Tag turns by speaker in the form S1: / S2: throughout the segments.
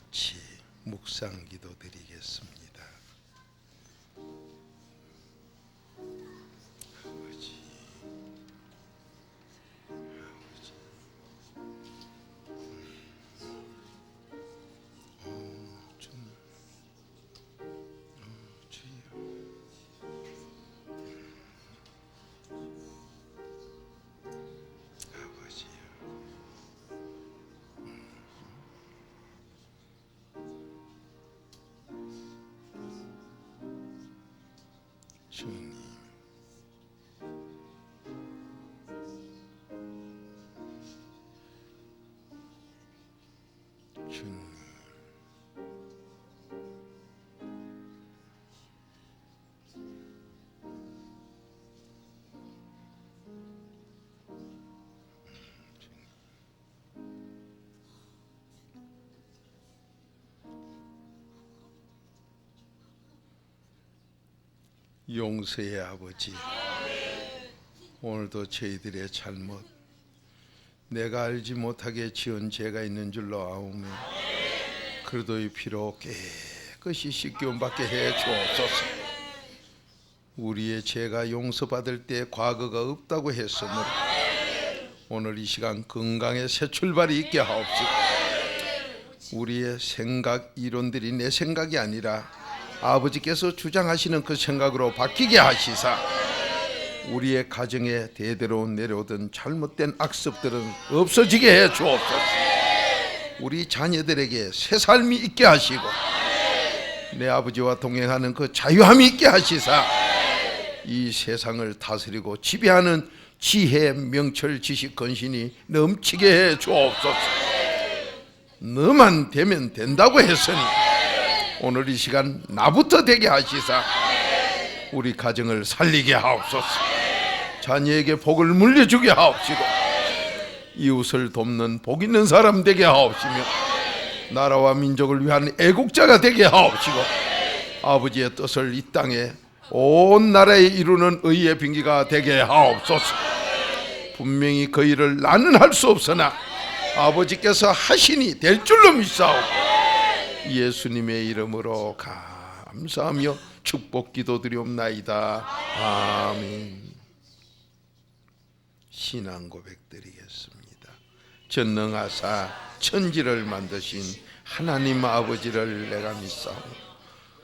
S1: 같이 묵상 기도 드리겠습니다. 아버지, 주여, 아버지요. 주님, 주님, 용서의 아버지, 오늘도 저희들의 잘못, 내가 알지 못하게 지은 죄가 있는 줄로 아오며 그래도 이 피로 깨끗이 씻기움받게 해 주옵소서. 우리의 죄가 용서받을 때 과거가 없다고 했으므로 오늘 이 시간 건강의 새 출발이 있게 하옵시고, 우리의 생각, 이론들이 내 생각이 아니라 아버지께서 주장하시는 그 생각으로 바뀌게 하시사 우리의 가정에 대대로 내려오던 잘못된 악습들은 없어지게 해 주옵소서. 우리 자녀들에게 새 삶이 있게 하시고 내 아버지와 동행하는 그 자유함이 있게 하시사 이 세상을 다스리고 지배하는 지혜, 명철, 지식, 건신이 넘치게 해 주옵소서. 너만 되면 된다고 했으니 오늘 이 시간 나부터 되게 하시사 우리 가정을 살리게 하옵소서. 자녀에게 복을 물려주게 하옵시고 이웃을 돕는 복 있는 사람 되게 하옵시며 나라와 민족을 위한 애국자가 되게 하옵시고 아버지의 뜻을 이 땅에 온 나라에 이루는 의의 빙기가 되게 하옵소서. 분명히 그 일을 나는 할 수 없으나 아버지께서 하시니 될 줄로 믿사옵고 예수님의 이름으로 감사하며 축복 기도드리옵나이다. 아멘. 신앙 고백 드리겠습니다. 전능하사 천지를 만드신 하나님 아버지를 내가 믿사오니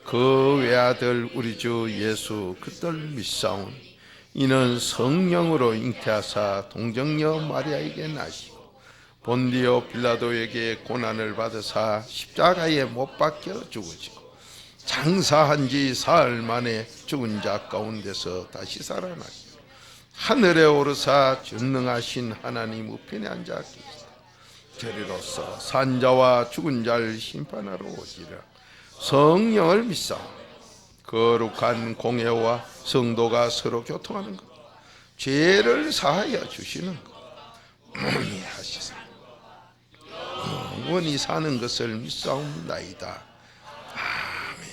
S1: 그 외아들 우리 주 예수 그를 믿사오니 이는 성령으로 잉태하사 동정녀 마리아에게 나시고 본디오 빌라도에게 고난을 받으사 십자가에 못 박혀 죽으시고 장사한 지 사흘 만에 죽은 자 가운데서 다시 살아나시고 하늘에 오르사 전능하신 하나님 우편에 앉아 계시다. 저리로서 산자와 죽은 자를 심판하러 오시리라. 성령을 믿사오니 거룩한 공회와 성도가 서로 교통하는 것, 죄를 사하여 주시는 것, 하시사 영원히 사는 것을 믿사옵나이다. 아멘.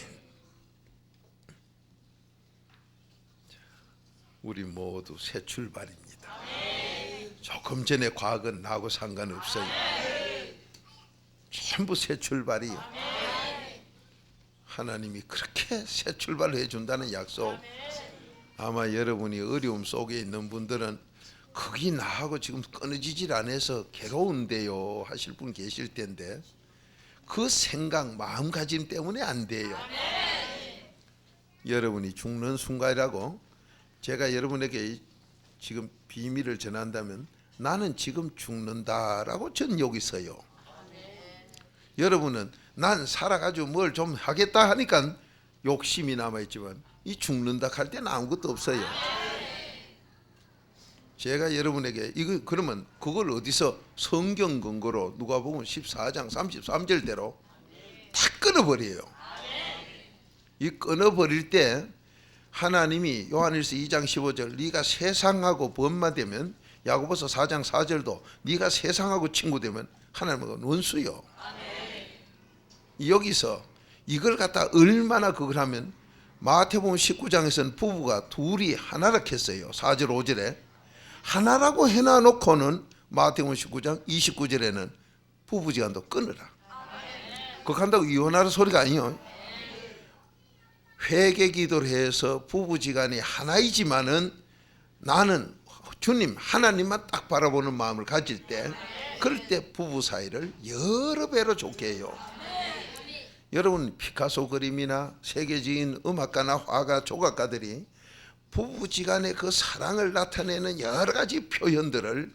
S1: 우리 모두 새 출발입니다. 조금 전에 과거는 나하고 상관없어요. 전부 새 출발이요. 하나님이 그렇게 새 출발을 해준다는 약속. 아마 여러분이 어려움 속에 있는 분들은 그게 나하고 지금 끊어지질 않아서 괴로운데요 하실 분 계실 텐데 그 생각, 마음가짐 때문에 안 돼요. 여러분이 죽는 순간이라고 제가 여러분에게 지금 비밀을 전한다면 나는 지금 죽는다라고 전 여기 서요. 여러분은 난 살아가지고 뭘 좀 하겠다 하니까 욕심이 남아있지만 이 죽는다 할 때는 아무것도 없어요. 제가 여러분에게 이거 그러면 그걸 어디서 성경 근거로 누가복음 14장 33절대로 다 끊어버려요. 이 끊어버릴 때 하나님이 요한일서 2장 15절 네가 세상하고 번마되면 야고보서 4장 4절도 네가 세상하고 친구되면 하나님은 원수요. 여기서 이걸 갖다 얼마나 그걸 하면 마태복음 19장에서는 부부가 둘이 하나라 했어요. 4절 5절에 하나라고 해놔놓고는 마태복음 19장 29절에는 부부지간도 끊으라. 그거 한다고 이혼하는 소리가 아니요. 회개 기도를 해서 부부지간이 하나이지만은 나는 주님 하나님만 딱 바라보는 마음을 가질 때, 그럴 때 부부 사이를 여러 배로 좋게 해요. 여러분 피카소 그림이나 세계적인 음악가나 화가 조각가들이 부부지간의 그 사랑을 나타내는 여러 가지 표현들을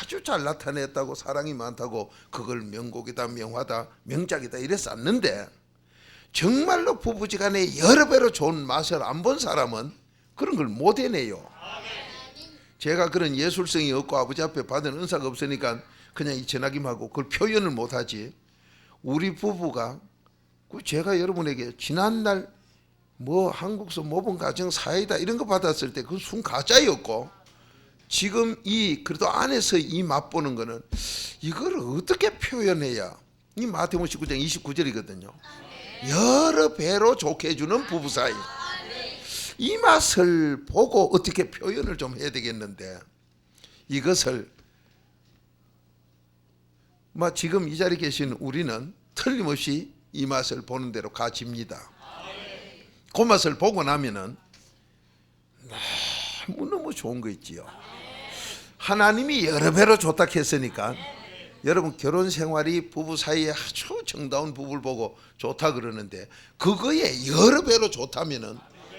S1: 아주 잘 나타냈다고, 사랑이 많다고 그걸 명곡이다, 명화다, 명작이다 이래 쌌는데, 정말로 부부지간에 여러 배로 좋은 맛을 안 본 사람은 그런 걸 못 해내요. 제가 그런 예술성이 없고 아버지 앞에 받은 은사가 없으니까 그냥 이 전하기만 하고 그걸 표현을 못 하지. 우리 부부가 제가 여러분에게 지난날 뭐 한국서 모범 가정 사이다 이런 거 받았을 때 그 순 가짜였고, 지금 이 그래도 안에서 이 맛보는 거는 이걸 어떻게 표현해야, 이 마태복음 19장 29절이거든요. 여러 배로 좋게 해주는 부부 사이, 이 맛을 보고 어떻게 표현을 좀 해야 되겠는데, 이것을 지금 이 자리에 계신 우리는 틀림없이 이 맛을 보는 대로 가집니다. 그 맛을 보고 나면은 너무너무 좋은 거 있지요. 하나님이 여러 배로 좋다 했으니까, 여러분 결혼 생활이 부부 사이에 아주 정다운 부부를 보고 좋다 그러는데, 그거에 여러 배로 좋다면은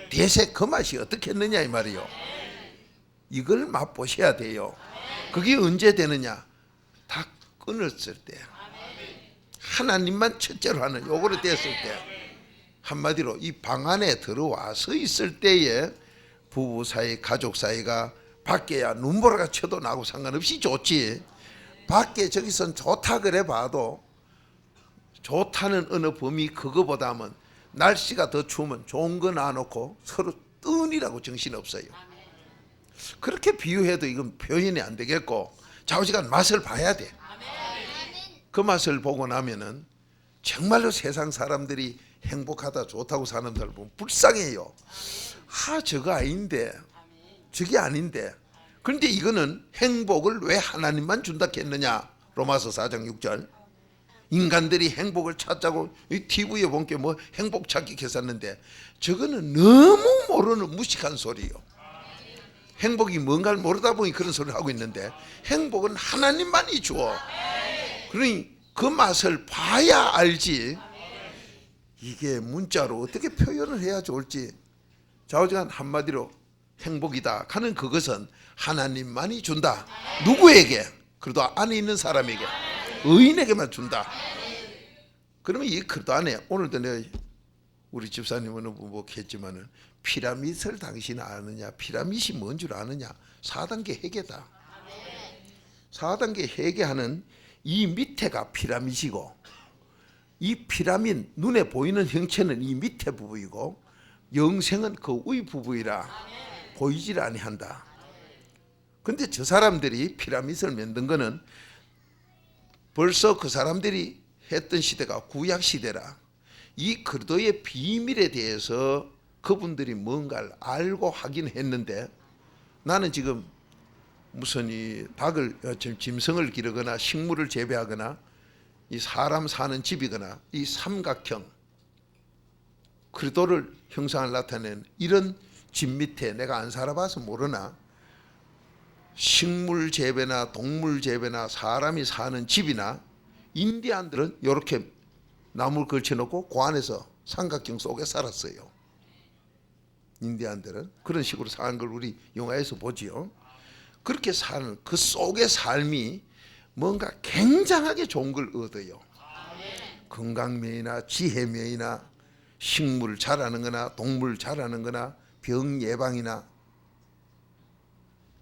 S1: 대세 그 맛이 어떻겠느냐 이 말이요. 이걸 맛보셔야 돼요. 그게 언제 되느냐? 다 끊었을 때, 하나님만 첫째로 하는 요거를 됐을 때, 한마디로 이 방 안에 들어와서 있을 때에 부부 사이, 가족 사이가 밖에야 눈보라가 쳐도 나고 상관없이 좋지. 밖에 저기선 좋다 그래 봐도 좋다는 어느 범위 그거보다는 날씨가 더 추우면 좋은 거 놔놓고 서로 뜬이라고 정신없어요. 그렇게 비유해도 이건 표현이 안 되겠고, 좌우지간 맛을 봐야 돼. 그 맛을 보고 나면은 정말로 세상 사람들이 행복하다 좋다고 사는 사람을 보면 불쌍해요. 저거 아닌데, 저게 아닌데. 그런데 이거는 행복을 왜 하나님만 준다 했느냐? 로마서 4장 6절. 인간들이 행복을 찾자고 TV에 본 게 뭐 행복 찾기 했었는데, 저거는 너무 모르는 무식한 소리요. 행복이 뭔가를 모르다 보니 그런 소리를 하고 있는데, 행복은 하나님만이 주어. 그러니 그 맛을 봐야 알지, 이게 문자로 어떻게 표현을 해야 좋을지. 좌우지간 한마디로 행복이다 하는 그것은 하나님만이 준다. 누구에게? 그래도 안에 있는 사람에게, 의인에게만 준다. 그러면 이 그래도 안에, 오늘도 내가 우리 집사님은 뭐 했지만은, 피라밋을 당신 아느냐? 피라밋이 뭔 줄 아느냐? 4단계 회개다. 4단계 회개하는 이 밑에가 피라밋이고, 이 피라밋 눈에 보이는 형체는 이 밑에 부분이고, 영생은 그 위 부분이라 보이질 아니한다. 근데 저 사람들이 피라밋을 만든 거는 벌써 그 사람들이 했던 시대가 구약 시대라. 이 그리스도의 비밀에 대해서 그분들이 뭔가를 알고 하긴 했는데, 나는 지금 무슨 이 닭을, 짐승을 기르거나 식물을 재배하거나 이 사람 사는 집이거나 이 삼각형 그리스도를 형상을 나타낸 이런 집 밑에 내가 안 살아봐서 모르나, 식물 재배나 동물 재배나 사람이 사는 집이나, 인디안들은 이렇게 나무를 걸쳐놓고 그 안에서 삼각형 속에 살았어요. 인디안들은 그런 식으로 사는 걸 우리 영화에서 보지요. 그렇게 사는 그 속의 삶이 뭔가 굉장하게 좋은 걸 얻어요. 건강면이나 지혜면이나 식물 잘하는 거나 동물 잘하는 거나 병 예방이나.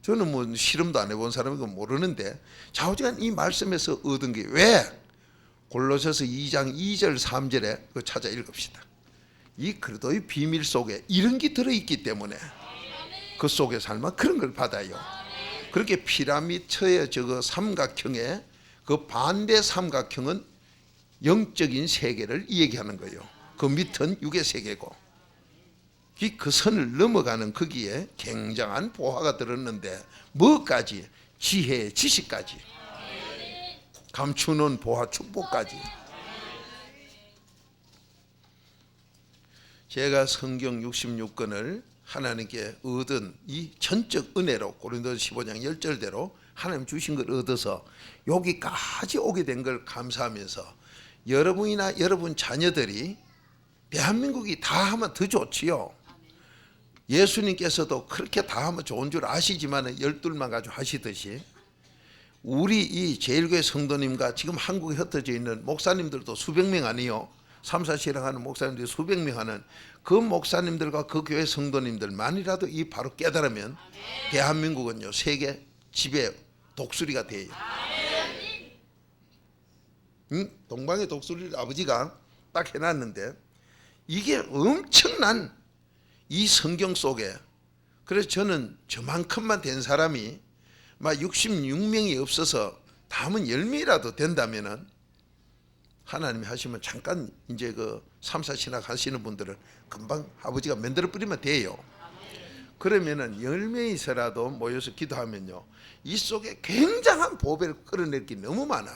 S1: 저는 뭐 실험도 안 해본 사람이고 모르는데, 좌우지간 이 말씀에서 얻은 게 왜? 골로새서 2장 2절 3절에 그거 찾아 읽읍시다. 이 그리스도의 비밀 속에 이런 게 들어있기 때문에 그 속에 살면 그런 걸 받아요. 그렇게 피라미드의 저거 삼각형의 그 반대 삼각형은 영적인 세계를 얘기하는 거예요. 그 밑은 육의 세계고, 그 선을 넘어가는 거기에 굉장한 보화가 들었는데, 뭐까지? 지혜, 지식까지, 감추는 보화, 축복까지. 제가 성경 66권을 하나님께 얻은 이 전적 은혜로 고린도서 15장 10절대로 하나님 주신 걸 얻어서 여기까지 오게 된 걸 감사하면서 여러분이나 여러분 자녀들이 대한민국이 다 하면 더 좋지요. 예수님께서도 그렇게 다 하면 좋은 줄 아시지만 12만 가지고 하시듯이 우리 이 제1교회 성도님과 지금 한국에 흩어져 있는 목사님들도 수백 명 아니요. 3, 4시랑 하는 목사님들이 수백 명 하는 그 목사님들과 그 교회 성도님들만이라도 이 바로 깨달으면 대한민국은요 세계 지배 독수리가 돼요. 동방의 독수리를 아버지가 딱 해놨는데 이게 엄청난 이 성경 속에, 그래서 저는 저만큼만 된 사람이 막 66명이 없어서 다음은 10명이라도 된다면은 하나님이 하시면 잠깐 이제 그 3, 4 신학 하시는 분들은 금방 아버지가 만들어 버리면 돼요. 그러면은 10명이서라도 모여서 기도하면요 이 속에 굉장한 보배를 끌어낼 게 너무 많아.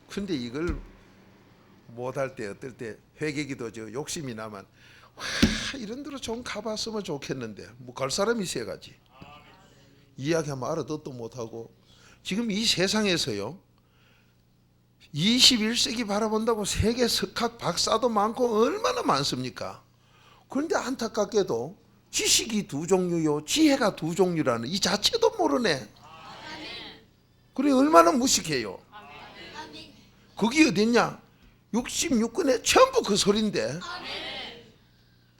S1: 근데 이걸 못할 때 어떨 때 회개기도 저 욕심이 나면 와 이런 데로 좀 가봤으면 좋겠는데 뭐 갈 사람이 있어야지. 이야기하면 알아듣도 못하고 지금 이 세상에서요 21세기 바라본다고 세계 석학 박사도 많고 얼마나 많습니까? 그런데 안타깝게도 지식이 두 종류요 지혜가 두 종류라는 이 자체도 모르네. 그래 얼마나 무식해요. 그게 어딨냐? 66권에 전부 그 소린데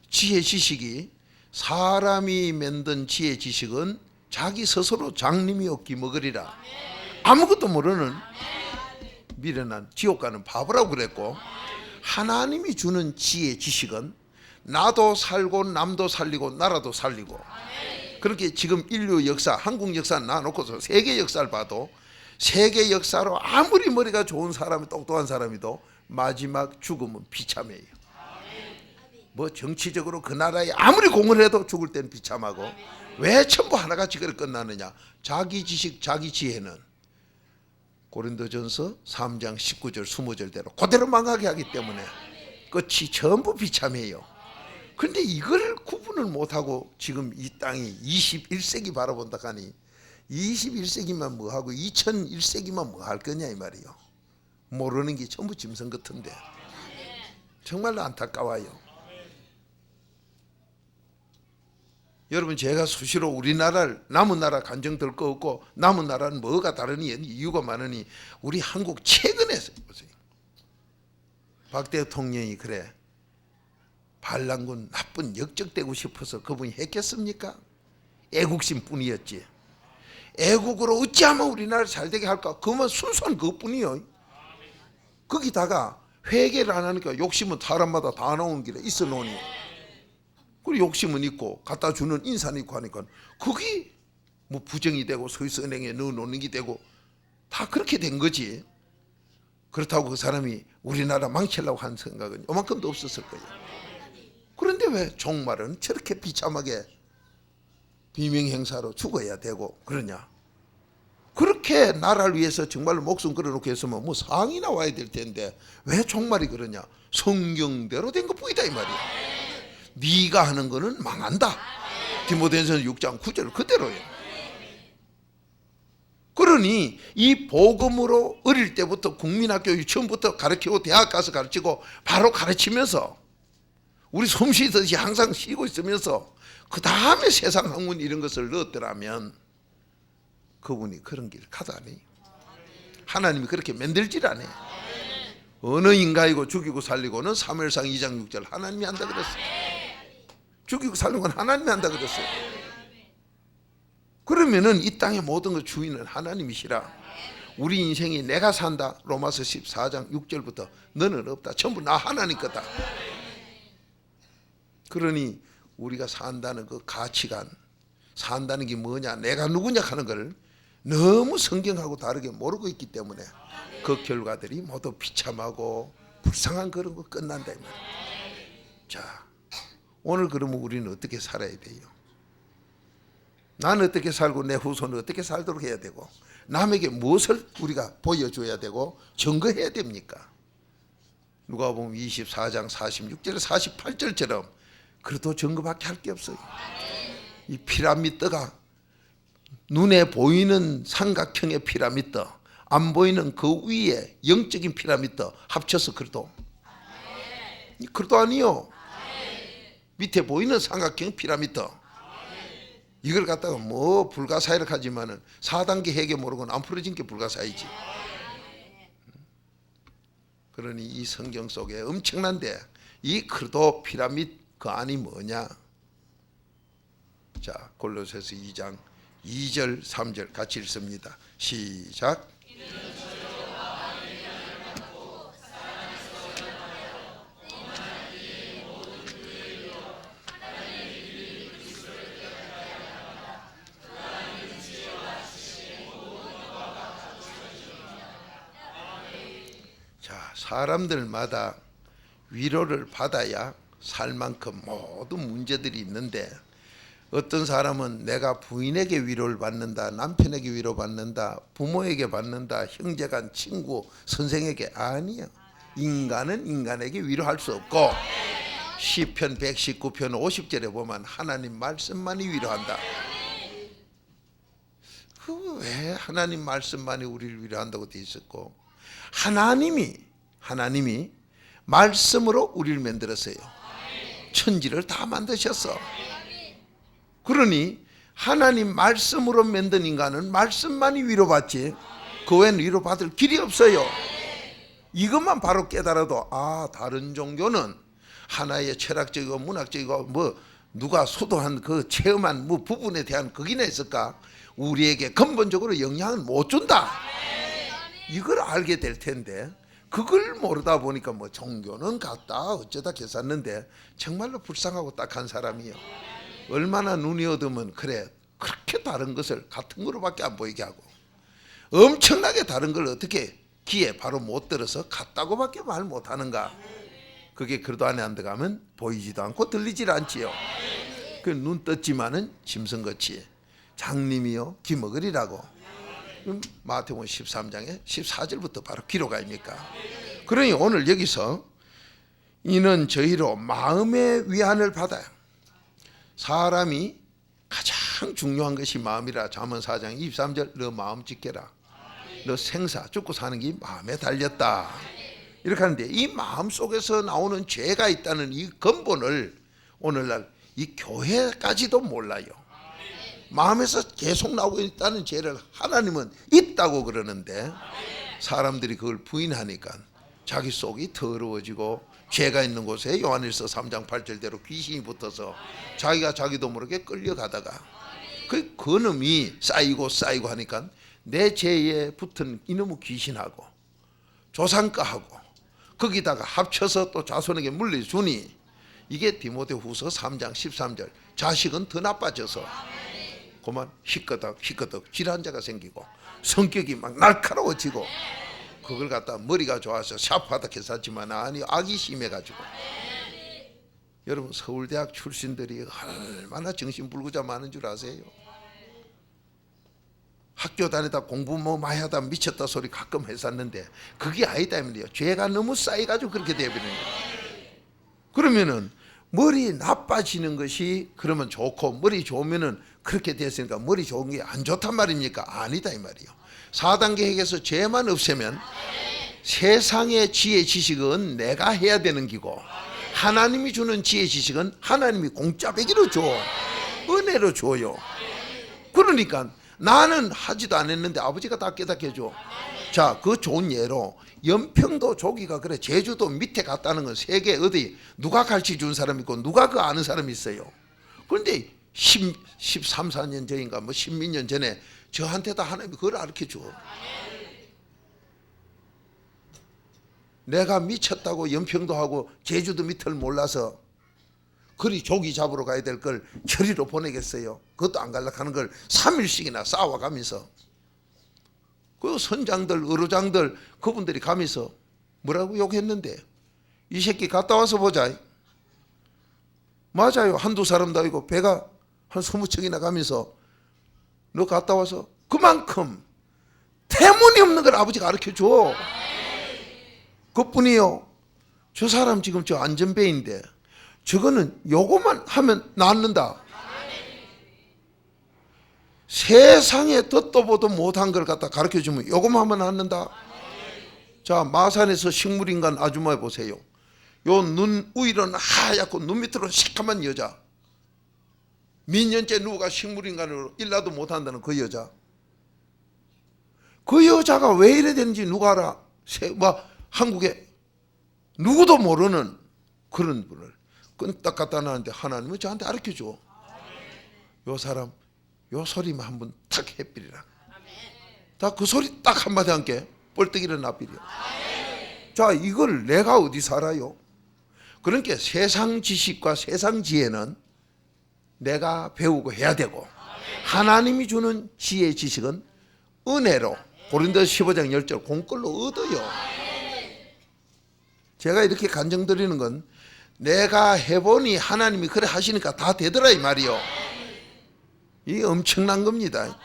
S1: 지혜 지식이 사람이 만든 지혜 지식은 자기 스스로 장님이 얻기 먹으리라. 아무것도 모르는 미련한 지옥 가는 바보라고 그랬고, 하나님이 주는 지혜 지식은 나도 살고 남도 살리고 나라도 살리고. 그렇게 지금 인류 역사 한국 역사 놔놓고서 세계 역사를 봐도 세계 역사로 아무리 머리가 좋은 사람이 똑똑한 사람이도 마지막 죽음은 비참해요. 뭐 정치적으로 그 나라에 아무리 공을 해도 죽을 때는 비참하고. 왜 전부 하나같이 그렇게 끝나느냐? 자기 지식 자기 지혜는 고린도전서 3장 19절 20절대로 그대로 망하게 하기 때문에 끝이 전부 비참해요. 그런데 이걸 구분을 못하고 지금 이 땅이 21세기 바라본다 하니 21세기만 뭐하고 2001세기만 뭐 할 거냐 이 말이요. 모르는 게 전부 짐승 같은데 정말로 안타까워요. 여러분 제가 수시로 우리나라를 남은 나라 간정 들 거 없고 남은 나라는 뭐가 다르니 이유가 많으니 우리 한국 최근에 보세요. 박 대통령이 그래 반란군 나쁜 역적되고 싶어서 그분이 했겠습니까? 애국심 뿐이었지. 애국으로 어찌하면 우리나라 잘 되게 할까? 그만 순수한 그것뿐이요. 거기다가 회개를 안 하니까 욕심은 사람마다 다 나오는 길에 있어 놓으니 그리고 욕심은 있고 갖다 주는 인사는 있고 하니까 그게 뭐 부정이 되고 스위스 은행에 넣어놓는 게 되고 다 그렇게 된 거지. 그렇다고 그 사람이 우리나라 망치려고 한 생각은 요만큼도 없었을 거예요. 그런데 왜 종말은 저렇게 비참하게 비명행사로 죽어야 되고 그러냐? 그렇게 나라를 위해서 정말로 목숨 걸어놓고 했으면 뭐 상이 나와야 될 텐데 왜 종말이 그러냐? 성경대로 된 것뿐이다 이 말이야. 네가 하는 거는 망한다. 디모데전서 6장 9절 그대로예요. 그러니 이 복음으로 어릴 때부터 국민학교 유치원부터 가르치고 대학 가서 가르치고 바로 가르치면서 우리 숨 쉬듯이 항상 쉬고 있으면서 그 다음에 세상 학문 이런 것을 넣었더라면 그분이 그런 길을 가다니 하나님이 그렇게 만들질 않아요. 어느 인간이고 죽이고 살리고는 사무엘상 2장 6절 하나님이 한다 그랬어요. 죽이고 살리는 건 하나님이 한다 그랬어요. 그러면은 이 땅의 모든 것 주인은 하나님이시라. 우리 인생이 내가 산다 로마서 14장 6절부터 너는 없다 전부 나 하나님 거다. 그러니 우리가 산다는 그 가치관, 산다는 게 뭐냐, 내가 누구냐 하는 걸 너무 성경하고 다르게 모르고 있기 때문에 그 결과들이 모두 비참하고 불쌍한 그런 거 끝난다 이 말이에요. 자, 오늘 그러면 우리는 어떻게 살아야 돼요? 나는 어떻게 살고 내 후손은 어떻게 살도록 해야 되고 남에게 무엇을 우리가 보여줘야 되고 증거해야 됩니까? 누가 보면 24장 46절 48절처럼 그래도 증거밖에 할 게 없어요. 이 피라미드가 눈에 보이는 삼각형의 피라미드, 안 보이는 그 위에 영적인 피라미드 합쳐서 그래도 아니요. 밑에 보이는 삼각형 피라미드 이걸 갖다가 뭐 불가사의를 하지만은 4단계 해계 모르고는 안 풀어진 게 불가사의지. 그러니 이 성경 속에 엄청난데 이 크도 피라미드 그 안이 뭐냐? 자, 골로새서 2장 2절 3절 같이 읽습니다. 시작. 자, 사람들마다 위로를 받아야 살 만큼 모든 문제들이 있는데 어떤 사람은 내가 부인에게 위로를 받는다, 남편에게 위로 받는다, 부모에게 받는다, 형제간, 친구, 선생에게 아니야. 인간은 인간에게 위로할 수 없고 시편 119편 50절에 보면 하나님 말씀만이 위로한다. 그 왜 하나님 말씀만이 우리를 위로한다고 돼 있었고 하나님이 말씀으로 우리를 만들었어요. 천지를 다 만드셨어. 그러니 하나님 말씀으로 만든 인간은 말씀만이 위로받지 그 외에는 위로받을 길이 없어요. 이것만 바로 깨달아도 다른 종교는 하나의 철학적이고 문학적이고 뭐 누가 소도한 그 체험한 뭐 부분에 대한 거기나 있을까? 우리에게 근본적으로 영향을 못 준다. 이걸 알게 될 텐데 그걸 모르다 보니까 뭐 종교는 같다 어쩌다 했었는데 정말로 불쌍하고 딱한 사람이요. 얼마나 눈이 어두면 그래 그렇게 다른 것을 같은 거로밖에 안 보이게 하고 엄청나게 다른 걸 어떻게 귀에 바로 못 들어서 같다고밖에 말 못하는가. 그게 그래도 안에 안 들어가면 보이지도 않고 들리질 않지요. 그 눈 떴지만은 짐승같이 장님이요 기먹으리라고 마태복음 13장에 14절부터 바로 기록 아닙니까? 그러니 오늘 여기서 이는 저희로 마음의 위안을 받아요. 사람이 가장 중요한 것이 마음이라. 잠언 4장 23절 너 마음 지켜라. 너 생사 죽고 사는 게 마음에 달렸다. 이렇게 하는데 이 마음 속에서 나오는 죄가 있다는 이 근본을 오늘날 이 교회까지도 몰라요. 마음에서 계속 나오고 있다는 죄를 하나님은 있다고 그러는데 사람들이 그걸 부인하니까 자기 속이 더러워지고 죄가 있는 곳에 요한일서 3장 8절대로 귀신이 붙어서 자기가 자기도 모르게 끌려가다가 그 놈이 쌓이고 하니까 내 죄에 붙은 이놈의 귀신하고 조상가하고 거기다가 합쳐서 또 자손에게 물려주니 이게 디모데후서 3장 13절 자식은 더 나빠져서 그만 희끄덕 질환자가 생기고 성격이 막 날카로워지고 그걸 갖다 머리가 좋아서 샤프하다 했었지만 아니 악이 심해가지고 여러분 서울대학 출신들이 얼마나 정신불구자 많은 줄 아세요? 학교 다니다 공부 뭐 많이 하다 미쳤다 소리 가끔 했었는데 그게 아니다 말이에요. 죄가 너무 쌓여가지고 그렇게 되어버리는 거예요. 그러면은 머리 나빠지는 것이 그러면 좋고 머리 좋으면은 그렇게 됐으니까 머리 좋은 게 안 좋단 말입니까? 아니다 이 말이에요. 4단계 핵에서 죄만 없애면 세상의 지혜 지식은 내가 해야 되는 기고 하나님이 주는 지혜 지식은 하나님이 공짜 배기로 줘. 은혜로 줘요. 그러니까 나는 하지도 않았는데 아버지가 다 깨닫게 해줘. 자, 그 좋은 예로 연평도 조기가 그래 제주도 밑에 갔다는 건 세계 어디 누가 가르쳐 준 사람이 있고 누가 그 아는 사람이 있어요. 그런데 13, 14년 전인가 뭐 10몇 년 전에 저한테 다 하나님이 그걸 가르쳐 줘. 내가 미쳤다고 연평도 하고 제주도 밑을 몰라서 그리 조기 잡으러 가야 될 걸 저리로 보내겠어요. 그것도 안 갈라 하는 걸 3일씩이나 싸워가면서 그 선장들 의료장들 그분들이 가면서 뭐라고 욕했는데 이 새끼 갔다 와서 보자. 맞아요. 한두 사람도 아니고 배가 한 20척이나 가면서 너 갔다 와서 그만큼 태문이 없는 걸 아버지가 가르쳐줘. 그뿐이요. 저 사람 지금 저 안전배인데 저거는 요거만 하면 낫는다. 세상에 듣도 보도 못한 걸 갖다 가르쳐주면 요거만 하면 낫는다. 자, 마산에서 식물인간 아줌마 보세요. 요 눈 위로는 하얗고 눈 밑으로는 시커먼 여자. 몇 년째 누가 식물인간으로 일나도 못한다는 그 여자. 그 여자가 왜 이래 되는지 누가 알아? 한국에 누구도 모르는 그런 분을 끈딱 갖다 놨는데 하나님은 저한테 가르쳐줘. 요 사람 요 소리만 한번 탁 해버리라. 다 그 소리 딱 한마디 함께 뻘떡이를 놔버려. 자, 이걸 내가 어디 살아요? 그러니까 세상 지식과 세상 지혜는 내가 배우고 해야 되고, 하나님이 주는 지혜 지식은 은혜로 고린도서 15장 10절 공걸로 얻어요. 제가 이렇게 간증드리는 건 내가 해보니 하나님이 그래 하시니까 다 되더라 이 말이요. 이게 엄청난 겁니다.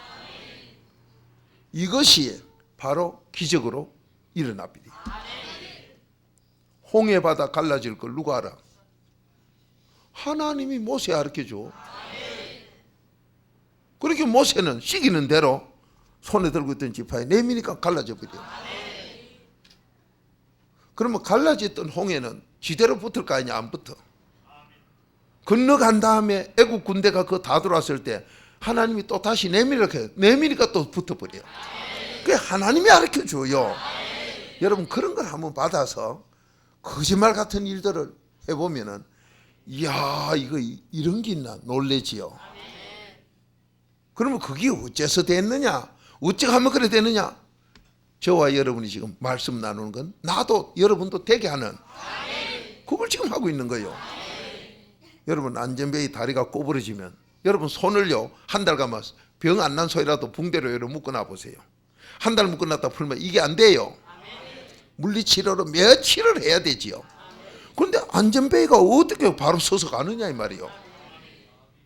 S1: 이것이 바로 기적으로 일어납니다. 홍해 바다 갈라질 걸 누가 알아? 하나님이 모세 가르쳐줘. 그렇게 모세는 시키는 대로 손에 들고 있던 지파에 내미니까 갈라져 버려. 그러면 갈라졌던 홍해는 지대로 붙을 거 아니냐? 안 붙어. 건너간 다음에 애국 군대가 그거 다 들어왔을 때 하나님이 또 다시 내미니까 또 붙어버려요. 그게 하나님이 가르쳐줘요. 여러분 그런 걸 한번 받아서 거짓말 같은 일들을 해보면은 이야 이거 이런 게 있나 놀래지요. 그러면 그게 어째서 됐느냐? 어찌 하면 그래 되느냐? 저와 여러분이 지금 말씀 나누는 건 나도 여러분도 되게 하는 그걸 지금 하고 있는 거예요. 여러분 안전벨이 다리가 꼬부러지면 여러분 손을요 한 달 가면 병 안 난 소리라도 붕대로 여러분 묶어놔 보세요. 한 달 묶어놨다 풀면 이게 안 돼요. 물리치료로 며칠을 해야 되지요. 그런데 안전벨가 어떻게 바로 서서 가느냐 이 말이요.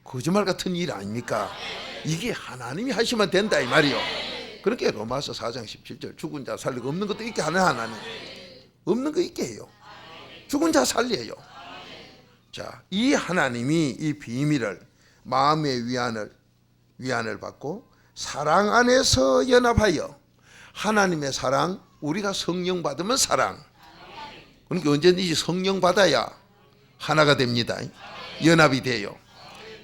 S1: 거짓말 같은 일 아닙니까? 이게 하나님이 하시면 된다 이 말이요. 그렇게 로마서 4장 17절 죽은 자 살리고 없는 것도 있게 하는 하나님. 없는 거 있게 해요. 죽은 자 살려요. 자, 이 하나님이 이 비밀을 마음의 위안을 받고 사랑 안에서 연합하여 하나님의 사랑, 우리가 성령 받으면 사랑. 그러니까 언제든지 성령 받아야 하나가 됩니다. 연합이 돼요.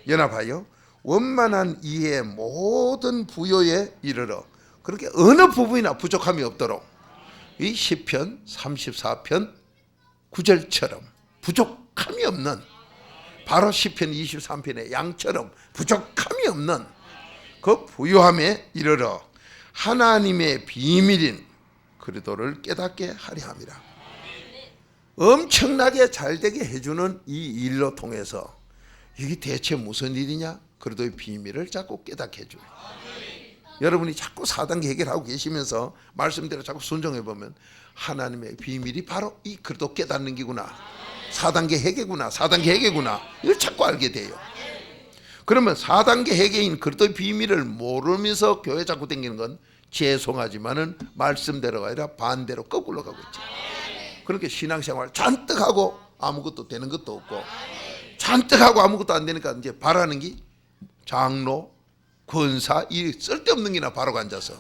S1: 연합하여 원만한 이해의 모든 부요에 이르러 그렇게 어느 부분이나 부족함이 없도록 이 시편 34편 9절처럼 부족함이 없는 바로 시편 23편의 양처럼 부족함이 없는 그 부요함에 이르러 하나님의 비밀인 그리스도를 깨닫게 하려 함이라. 엄청나게 잘되게 해주는 이 일로 통해서 이게 대체 무슨 일이냐? 그리스도의 비밀을 자꾸 깨닫게 해줘요. 여러분이 자꾸 4단계 해결하고 계시면서 말씀대로 자꾸 순종해보면 하나님의 비밀이 바로 이 그리스도 깨닫는 기구나. 4단계 해계구나. 4단계 해계구나. 이걸 자꾸 알게 돼요. 그러면 4단계 해계인 그리스도의 비밀을 모르면서 교회 자꾸 다니는 건 죄송하지만은 말씀대로가 아니라 반대로 거꾸로 가고 있죠. 그렇게 신앙생활 잔뜩 하고 아무것도 되는 것도 없고 잔뜩 하고 아무것도 안 되니까 이제 바라는 게 장로, 권사 이 쓸데없는 게나 바로 앉아서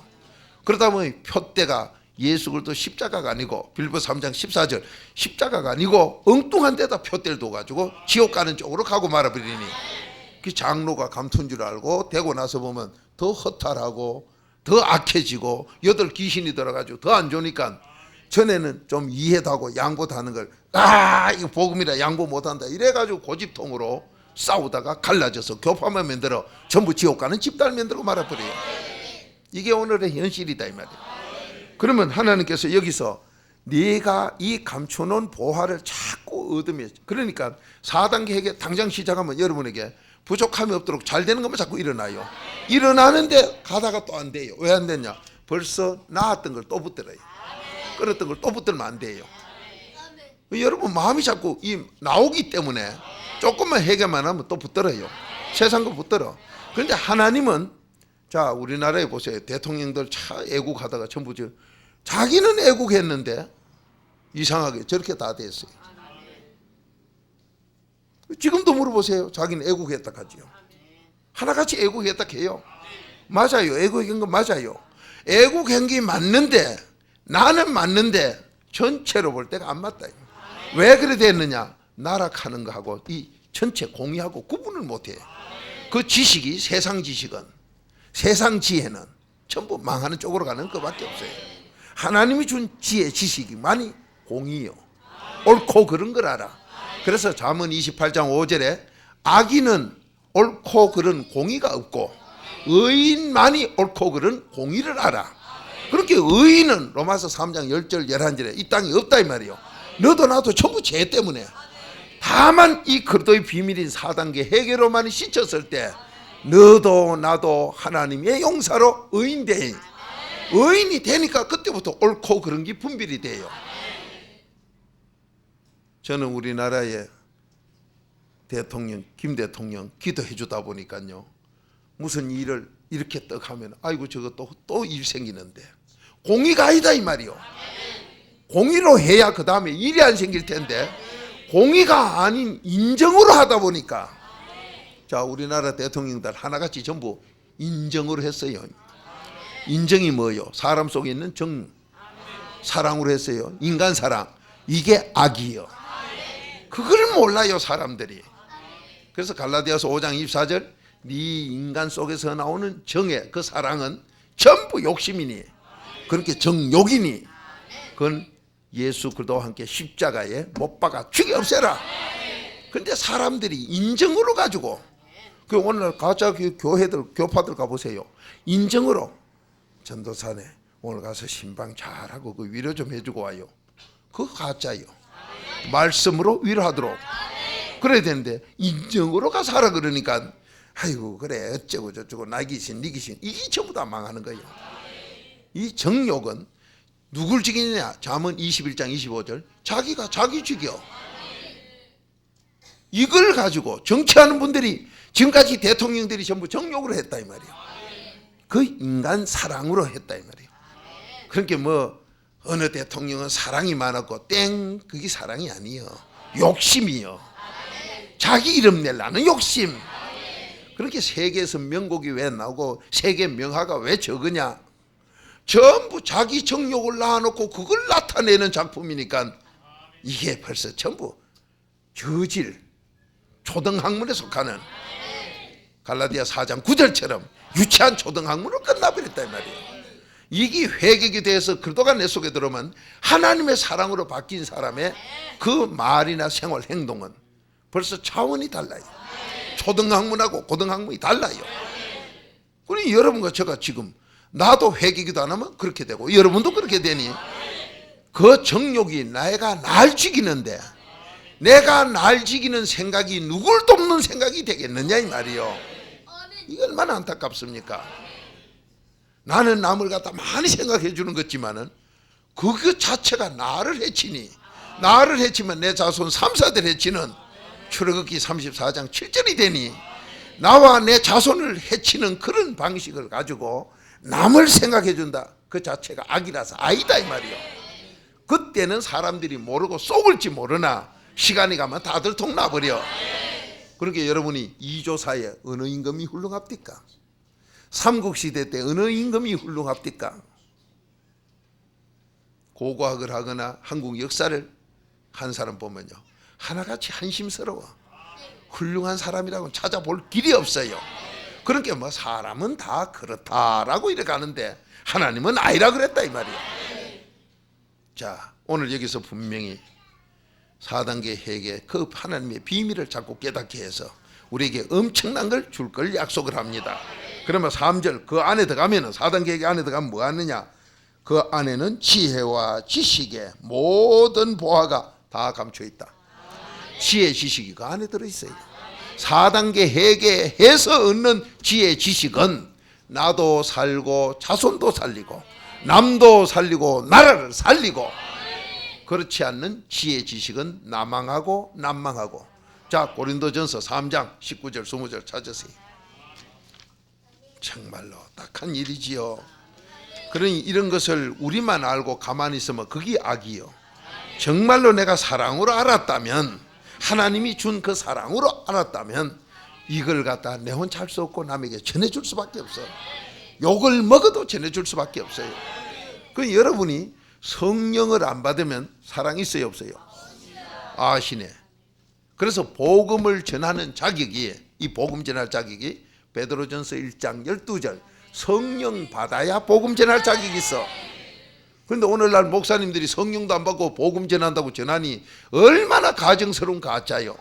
S1: 그러다 보니 표대가 예수 그리스도 십자가가 아니고 빌보 3장 14절 십자가가 아니고 엉뚱한 데다 표대를 둬가지고 지옥 가는 쪽으로 가고 말아버리니 그 장로가 감투인 줄 알고 되고 나서 보면 더 허탈하고 더 악해지고 여덟 귀신이 들어가지고 더 안 좋으니까 전에는 좀 이해도 하고 양보도 하는 걸 이거 복음이라 양보 못한다 이래가지고 고집통으로 싸우다가 갈라져서 교파만 만들어 전부 지옥 가는 집단을 만들고 말아버려요. 이게 오늘의 현실이다 이 말이에요. 그러면 하나님께서 여기서 네가 이 감춰놓은 보화를 자꾸 얻으면 그러니까 4단계 해결 당장 시작하면 여러분에게 부족함이 없도록 잘 되는 것만 자꾸 일어나요. 일어나는데 가다가 또 안 돼요. 왜 안 되냐? 벌써 나았던 걸 또 붙들어요. 끌었던 걸 또 붙들면 안 돼요. 여러분 마음이 자꾸 나오기 때문에 조금만 해결만 하면 또 붙들어요. 세상 거 붙들어. 그런데 하나님은 자 우리나라에 보세요. 대통령들 차 애국하다가 전부 자기는 애국했는데 이상하게 저렇게 다 됐어요. 지금도 물어보세요. 자기는 애국했다 하지요. 하나같이 애국했다 해요. 맞아요. 애국한 건 맞아요. 애국한 게 맞는데, 나는 맞는데 전체로 볼 때가 안 맞다. 왜 그래 됐느냐? 나락하는 거하고 이 전체 공유하고 구분을 못해. 그 지식이, 세상 지식은, 세상 지혜는 전부 망하는 쪽으로 가는 것밖에 없어요. 하나님이 준 지혜, 지식이 많이 공이요. 옳고 그른 걸 알아. 그래서 잠언 28장 5절에 악인은 옳고 그른 공의가 없고 의인만이 옳고 그른 공의를 알아. 그렇게 의인은 로마서 3장 10절 11절에 이 땅에 없다 이 말이요. 너도 나도 전부 죄 때문에. 다만 이 그리스도의 비밀인 4단계 회개로만 씻혔을 때 너도 나도 하나님의 용사로 의인되니, 의인이 되니까 그때부터 옳고 그른 게 분별이 돼요. 저는 우리나라의 대통령, 김 대통령 기도해 주다 보니까요, 무슨 일을 이렇게 떡 하면 아이고 저거 또 일 생기는데, 공의가 아니다 이 말이요. 공의로 해야 그 다음에 일이 안 생길 텐데 공의가 아닌 인정으로 하다 보니까, 자 우리나라 대통령들 하나같이 전부 인정으로 했어요. 인정이 뭐요? 사람 속에 있는 정, 사랑으로 했어요. 인간 사랑, 이게 악이요. 그걸 몰라요 사람들이. 그래서 갈라디아서 5장 24절 네 인간 속에서 나오는 정의 그 사랑은 전부 욕심이니, 그렇게 정욕이니 그건 예수 그리스도와 함께 십자가에 못 박아 죽여 없애라. 그런데 사람들이 인정으로 가지고, 그 오늘 가짜 교회들, 교파들 가보세요. 인정으로 전도사네 오늘 가서 신방 잘하고 그 위로 좀 해주고 와요. 그거 가짜요. 말씀으로 위로하도록 그래야 되는데 인정으로 가서 하라 그러니까 아이고 그래 어쩌고 저쩌고 나 귀신 니 귀신, 이게 전부 다 망하는 거예요. 이 정욕은 누굴 죽이느냐? 잠언 21장 25절 자기가 자기 죽여. 이걸 가지고 정치하는 분들이 지금까지 대통령들이 전부 정욕으로 했다 이 말이에요. 그 인간 사랑으로 했다 이 말이에요. 그러니까 뭐 어느 대통령은 사랑이 많았고 땡, 그게 사랑이 아니요. 욕심이요. 자기 이름 내려는 욕심. 그렇게 세계에서 명곡이 왜 나오고 세계 명화가 왜 적으냐? 전부 자기 정욕을 낳아놓고 그걸 나타내는 작품이니까 이게 벌써 전부 저질, 초등학문에 속하는 갈라디아 4장 9절처럼 유치한 초등학문으로 끝나버렸다 이 말이에요. 이게 회개에 대해서 그리스도가 내 속에 들어오면 하나님의 사랑으로 바뀐 사람의 그 말이나 생활, 행동은 벌써 차원이 달라요. 초등학문하고 고등학문이 달라요. 그러니 여러분과 제가 지금 나도 회개기도 안 하면 그렇게 되고 여러분도 그렇게 되니 그 정욕이 내가 날 죽이는데 내가 날 죽이는 생각이 누굴 돕는 생각이 되겠느냐 이 말이요. 이게 얼마나 안타깝습니까? 나는 남을 갖다 많이 생각해 주는 것지만은 그 자체가 나를 해치니, 나를 해치면 내 자손 3, 4대 해치는 출애굽기 34장 7절이 되니 나와 내 자손을 해치는 그런 방식을 가지고 남을 생각해 준다. 그 자체가 악이라서 아니다 이 말이요. 그때는 사람들이 모르고 속을지 모르나 시간이 가면 다 들통나버려. 그러니까 여러분이 이조사에 어느 임금이 훌륭합니까? 삼국시대 때 어느 임금이 훌륭합니까? 고고학을 하거나 한국 역사를 한 사람 보면요, 하나같이 한심스러워. 훌륭한 사람이라고 찾아볼 길이 없어요. 그러니까 뭐 사람은 다 그렇다라고 이렇게 하는데 하나님은 아니라 그랬다 이 말이에요. 자, 오늘 여기서 분명히 4단계 회개, 그 하나님의 비밀을 자꾸 깨닫게 해서 우리에게 엄청난 걸 줄 걸 약속을 합니다. 그러면 3절 그 안에 들어가면 4단계 회개 안에 들어가면 뭐 하느냐? 그 안에는 지혜와 지식의 모든 보화가 다 감춰 있다. 지혜 지식이 그 안에 들어있어요. 4단계 회개해서 얻는 지혜 지식은 나도 살고 자손도 살리고 남도 살리고 나라를 살리고, 그렇지 않는 지혜 지식은 나망하고 난망하고. 자, 고린도전서 3장 19절 20절 찾으세요. 정말로 딱한 일이지요. 그러니 이런 것을 우리만 알고 가만히 있으면 그게 악이요. 정말로 내가 사랑으로 알았다면 하나님이 준 그 사랑으로 알았다면 이걸 갖다 내 혼자 할 수 없고 남에게 전해줄 수밖에 없어. 욕을 먹어도 전해줄 수밖에 없어요. 그 여러분이 성령을 안 받으면 사랑이 있어요 없어요? 아시네. 그래서 복음을 전하는 자격이, 이 복음 전할 자격이 베드로전서 1장 12절 성령 받아야 복음 전할 자격이 있어. 그런데 오늘날 목사님들이 성령도 안 받고 복음 전한다고 전하니 얼마나 가정스러운 가짜요.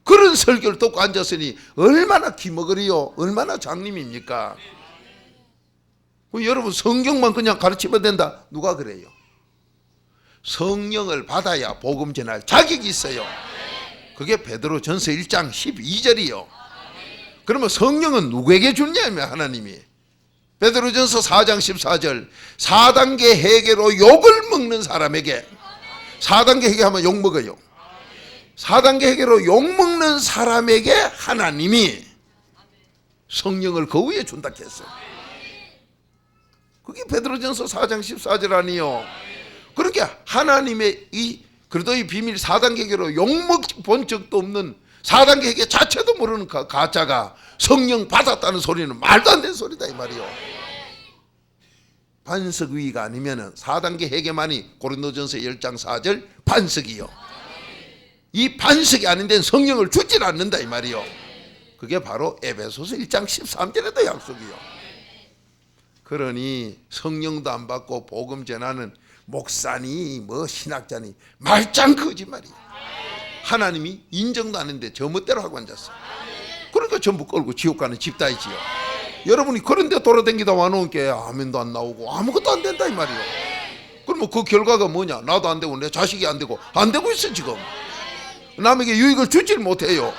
S1: 그런 설교를 듣고 앉았으니 얼마나 기머거리요, 얼마나 장님입니까? 여러분 성경만 그냥 가르치면 된다, 누가 그래요? 성령을 받아야 복음 전할 자격이 있어요. 그게 베드로전서 1장 12절이요. 그러면 성령은 누구에게 주냐면 하나님이. 베드로전서 4장 14절 4단계 회개로 욕을 먹는 사람에게, 4단계 회개하면 욕 먹어요. 4단계 회개로 욕 먹는 사람에게 하나님이 성령을 그 위에 준다 했어요. 그게 베드로전서 4장 14절 아니요. 그러니까 하나님의 이 그리스도의 비밀 4단계 회개로 욕먹본 적도 없는 4단계 회개 자체도 모르는 가짜가 성령 받았다는 소리는 말도 안 되는 소리다 이 말이요. 반석위가 아니면은 4단계 회개만이 고린도전서 10장 4절 반석이요. 이 반석이 아닌 데는 성령을 주질 않는다 이 말이요. 그게 바로 에베소서 1장 13절에도 약속이요. 그러니 성령도 안 받고 복음 전하는 목사니 뭐 신학자니 말짱 거짓말이에요. 하나님이 인정도 안 했는데 저 멋대로 하고 앉았어. 그러니까 전부 끌고 지옥 가는 집단이지요. 여러분이 그런데 돌아다니다 와놓은 게 아멘도 안 나오고 아무것도 안 된다 이 말이에요. 그러면 그 결과가 뭐냐? 나도 안 되고 내 자식이 안 되고 있어 지금. 남에게 유익을 주질 못해요.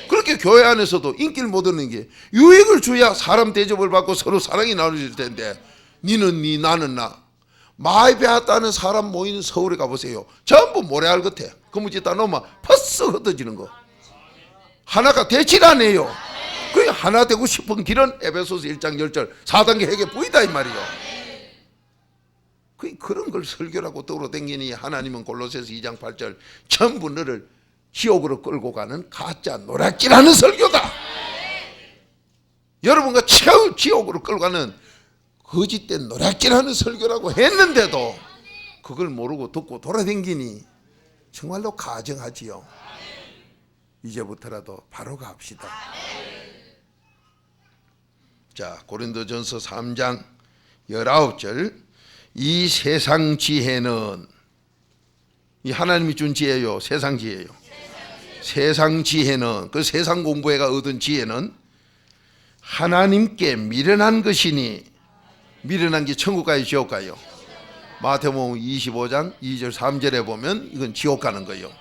S1: 그렇게 교회 안에서도 인기를 못 얻는 게 유익을 줘야 사람 대접을 받고 서로 사랑이 나눠질 텐데, 니는 니 나는 나. 많이 배웠다는 사람 모이는 서울에 가보세요. 전부 모래알 같아. 그무지다 놓으면 퍼스 흩어지는 거. 하나가 되질 않아요. 그 하나 되고 싶은 길은 에베소서 1장 10절 4단계 회개 보이다 이 말이요. 그런 걸 설교라고 떠오르댕기니 하나님은 골로새서 2장 8절 전부 너를 지옥으로 끌고 가는 가짜 노략질하는 설교다. 여러분과 최후 지옥으로 끌고 가는 거짓된 노략질하는 설교라고 했는데도 그걸 모르고 듣고 돌아댕기니 정말로 가정하지요. 이제부터라도 바로 갑시다. 자, 고린도전서 3장 19절 이 세상 지혜는, 이 하나님이 준 지혜요, 세상 지혜요. 세상 지혜는, 그 세상 공부해가 얻은 지혜는 하나님께 미련한 것이니, 미련한 게 천국 가요 지옥 가요? 마태복음 25장 2절 3절에 보면 이건 지옥 가는 거예요.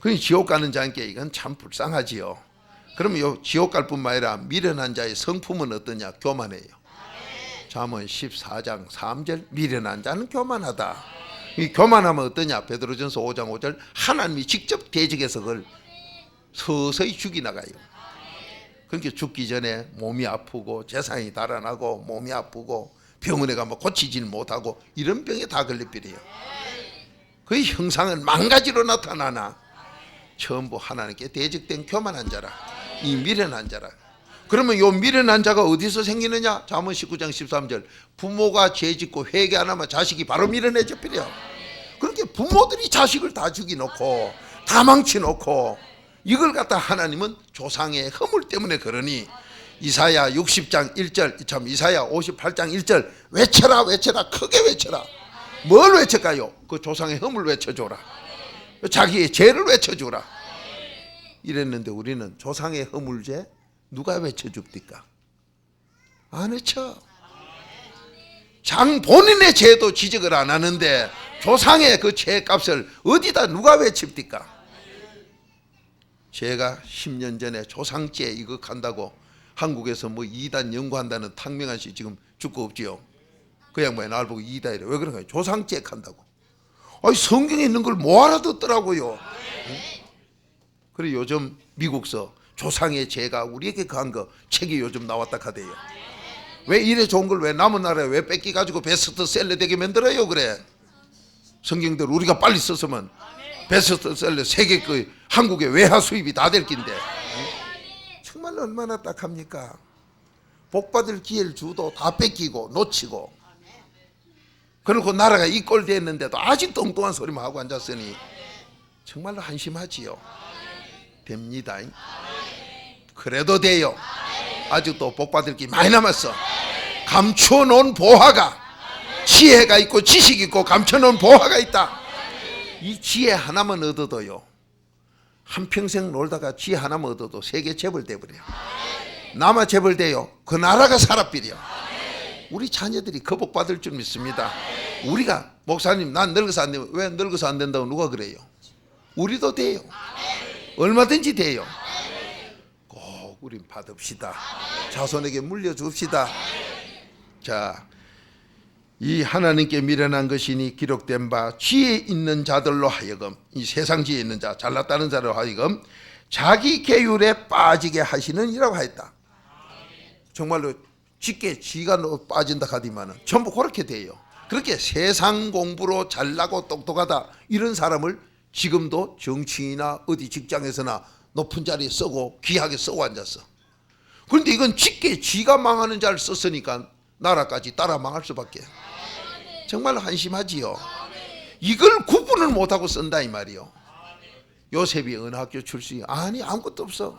S1: 그러니 지옥 가는 자께 이건 참 불쌍하지요. 그러면 요 지옥 갈 뿐만 아니라 미련한 자의 성품은 어떠냐? 교만해요. 잠언 14장 3절 미련한 자는 교만하다. 이 교만하면 어떠냐? 베드로전서 5장 5절 하나님이 직접 대적해서 그걸 서서히 죽이나가요. 그러니까 죽기 전에 몸이 아프고 재산이 달아나고 몸이 아프고 병원에 가면 고치질 못하고 이런 병에 다 걸려버려요. 그 형상은 망가지로 나타나나 전부 하나님께 대적된 교만한 자라, 이 미련한 자라. 그러면 이 미련한 자가 어디서 생기느냐? 잠언 19장 13절 부모가 죄짓고 회개 안 하면 자식이 바로 미련해져 버려. 그렇게 부모들이 자식을 다 죽이놓고 다 망치놓고 이걸 갖다 하나님은 조상의 허물 때문에 그러니 이사야 60장 1절, 참 이사야 58장 1절 외쳐라 외쳐라 크게 외쳐라. 뭘 외쳐가요? 그 조상의 허물 외쳐줘라. 자기의 죄를 외쳐주라. 이랬는데 우리는 조상의 허물죄 누가 외쳐줍니까? 안 외쳐. 장 본인의 죄도 지적을 안 하는데 조상의 그 죄값을 어디다 누가 외칩니까? 제가 10년 전에 조상죄 이거 간다고 한국에서 뭐 이단 연구한다는 탕명한 씨 지금 죽고 없지요. 그 양반이 나를 보고 이단이래. 왜 그런가요? 조상죄 간다고. 아니 성경에 있는 걸 뭐 알아듣더라고요. 그리고 요즘 미국서 조상의 죄가 우리에게 간 거 책이 요즘 나왔다 카대요. 왜 이래 좋은 걸 왜 남은 나라에 왜 뺏기 가지고 베스트셀러 되게 만들어요? 그래 성경대로 우리가 빨리 썼으면 베스트셀러 세계 그 한국의 외화 수입이 다 될 낀데 정말 얼마나 딱합니까? 복받을 기회를 주도 다 뺏기고 놓치고, 그리고 나라가 이 꼴 됐는데도 아직도 엉뚱한 소리만 하고 앉았으니 정말로 한심하지요. 됩니다. 그래도 돼요. 아직도 복받을 게 많이 남았어. 감춰놓은 보화가, 지혜가 있고 지식이 있고 감춰놓은 보화가 있다. 이 지혜 하나만 얻어도요, 한평생 놀다가 지혜 하나만 얻어도 세계 재벌 돼버려요. 남아 재벌 돼요. 그 나라가 살아버려. 우리 자녀들이 그 복 받을 줄 믿습니다. 우리가 목사님 난 늙어서 안 되면, 왜 늙어서 안 된다고 누가 그래요? 우리도 돼요. 얼마든지 돼요. 꼭 우린 받읍시다. 자손에게 물려줍시다. 자, 이 하나님께 미련한 것이니 기록된 바 지혜 있는 자들로 하여금, 이 세상 지혜 있는 자, 잘났다는 자로 하여금 자기 계율에 빠지게 하시는이라고 하였다. 정말로 짙게 지가 빠진다 하디만은 전부 그렇게 돼요. 그렇게 세상 공부로 잘나고 똑똑하다 이런 사람을 지금도 정치인이나 어디 직장에서나 높은 자리에 쓰고 귀하게 쓰고 앉았어. 그런데 이건 짙게 지가 망하는 자를 썼으니까 나라까지 따라 망할 수밖에. 정말 한심하지요. 이걸 구분을 못하고 쓴다 이 말이요. 요셉이 어느 학교 출신이 아니 아무것도 없어.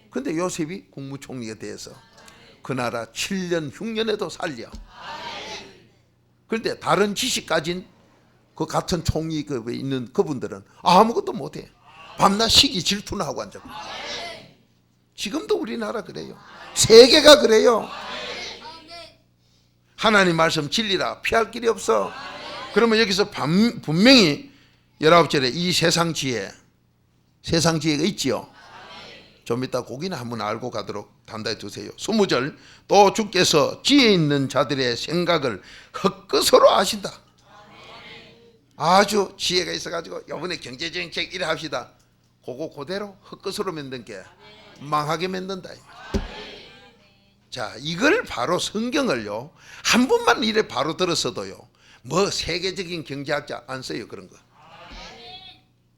S1: 근데 요셉이 국무총리가 돼서 그 나라 7년 흉년에도 살려. 그런데 다른 지식 가진 그 같은 총리급에 있는 그분들은 아무것도 못해. 밤낮 시기 질투나 하고 앉아. 지금도 우리나라 그래요. 세계가 그래요. 하나님 말씀 진리라 피할 길이 없어. 그러면 여기서 분명히 19절에 이 세상 지혜가 있지요. 좀 이따 고기는 한번 알고 가도록 단단히 두세요. 20절 또 주께서 지혜 있는 자들의 생각을 헛것으로 아신다. 아주 지혜가 있어가지고 이번에 경제정책 이래 합시다. 그거 그대로 헛것으로 만든 게 망하게 만든다. 자, 이걸 바로 성경을요 한 번만 이래 바로 들었어도요 뭐 세계적인 경제학자 안 써요. 그런 거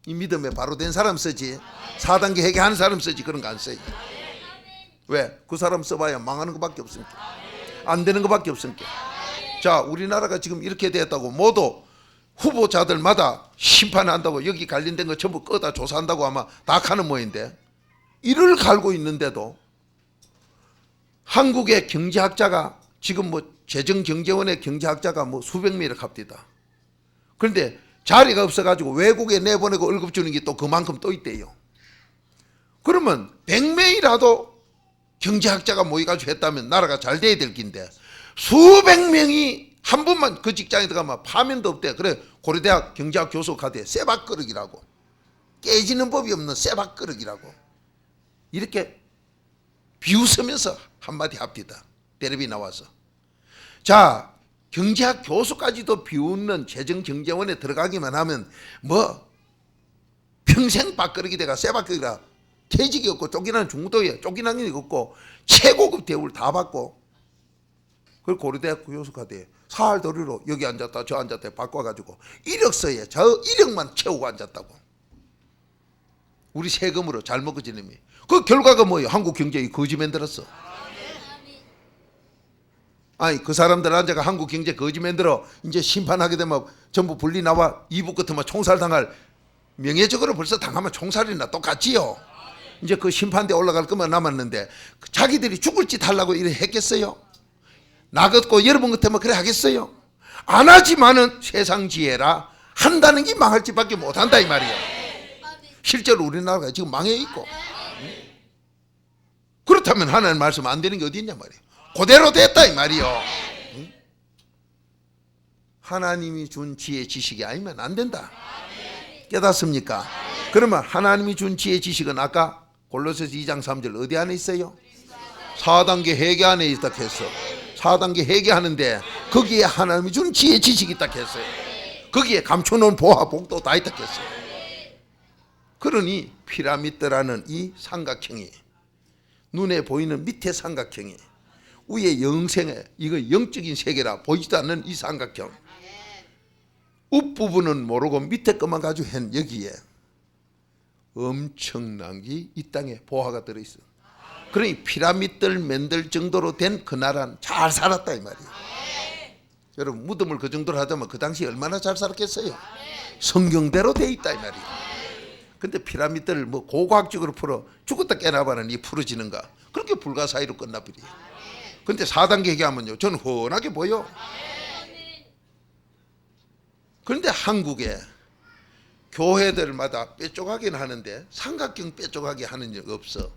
S1: 이 믿음에 바로 된 사람 쓰지, 4단계 회개하는 사람 쓰지 그런 거 안 써요. 왜? 그 사람 써봐야 망하는 것밖에 없으니까, 안 되는 것밖에 없으니까. 자, 우리나라가 지금 이렇게 됐다고 모두 후보자들마다 심판한다고 여기 관련된 거 전부 꺼다 조사한다고 아마 다 하는 모양인데, 이를 갈고 있는데도 한국의 경제학자가 지금 뭐 재정경제원의 경제학자가 뭐 수백 명이라 합디다. 그런데 자리가 없어가지고 외국에 내보내고 월급 주는 게 또 그만큼 또 있대요. 그러면 100명이라도 경제학자가 모여가지고 했다면 나라가 잘 돼야 될 긴데 수백 명이 한 번만 그 직장에 들어가면 파면도 없대. 그래 고려대학 경제학 교수 가대 쇠박그릇이라고, 깨지는 법이 없는 쇠박그릇이라고 이렇게 비웃으면서 한마디 합디다. 텔레비 나와서. 자, 경제학 교수까지도 비웃는 재정경제원에 들어가기만 하면 뭐 평생 밥그릇이 돼가 쇠밥그릇이라 퇴직이 없고 쫓기나는 중도에 쫓기나는 게 없고 최고급 대우를 다 받고, 그걸 고려대학 교수가 돼 사활도리로 여기 앉았다 저 앉았다 바꿔가지고 이력서에 저 이력만 채우고 앉았다고. 우리 세금으로 잘 먹고 지내미. 그 결과가 뭐예요? 한국 경제에 거지 만들었어. 아니 그 사람들 앉아가 한국 경제 거지 만들어 이제 심판하게 되면 전부 분리 나와 2부 끝에만 총살 당할, 명예적으로 벌써 당하면 총살이나 똑같지요. 이제 그 심판대 올라갈 것만 남았는데 자기들이 죽을 짓 하려고 이래 했겠어요? 나 같고 여러분 같으면 그래 하겠어요? 안 하지만은 세상 지혜라 한다는 게 망할 짓밖에 못한다 이 말이에요. 실제로 우리나라가 지금 망해 있고, 그렇다면 하나님 말씀 안 되는 게 어디 있냐 말이에요. 그대로 됐다 이 말이요. 하나님이 준 지혜 지식이 아니면 안 된다. 깨닫습니까? 그러면 하나님이 준 지혜 지식은 아까 골로새서 2장 3절 어디 안에 있어요? 4단계 회개 안에 있다 했어. 4단계 회개하는데 거기에 하나님이 준 지혜 지식이 있다 했어요. 거기에 감춰놓은 보화 복도 다 있다 했어요. 그러니 피라미드라는 이 삼각형이, 눈에 보이는 밑에 삼각형이 위에 영생에, 이거 영적인 세계라 보이지도 않는 이 삼각형, 윗부분은 모르고 밑에 것만 가지고 한 여기에 엄청난 게 이 땅에 보화가 들어있어. 그러니 피라미드를 만들 정도로 된 그 나라는 잘 살았다 이 말이에요. 여러분 무덤을 그 정도로 하자면 그 당시 얼마나 잘 살았겠어요. 성경대로 돼 있다 이 말이에요. 근데 피라미드를 뭐 고고학적으로 풀어 죽었다 깨나봐는 이 풀어지는가? 그렇게 불가사의로 끝나버려요. 근데 4단계 얘기하면요 저는 훤하게 보여. 그런데 한국에 교회들마다 빼쪽하긴 하는데 삼각형 빼쪽하게 하는 적 없어.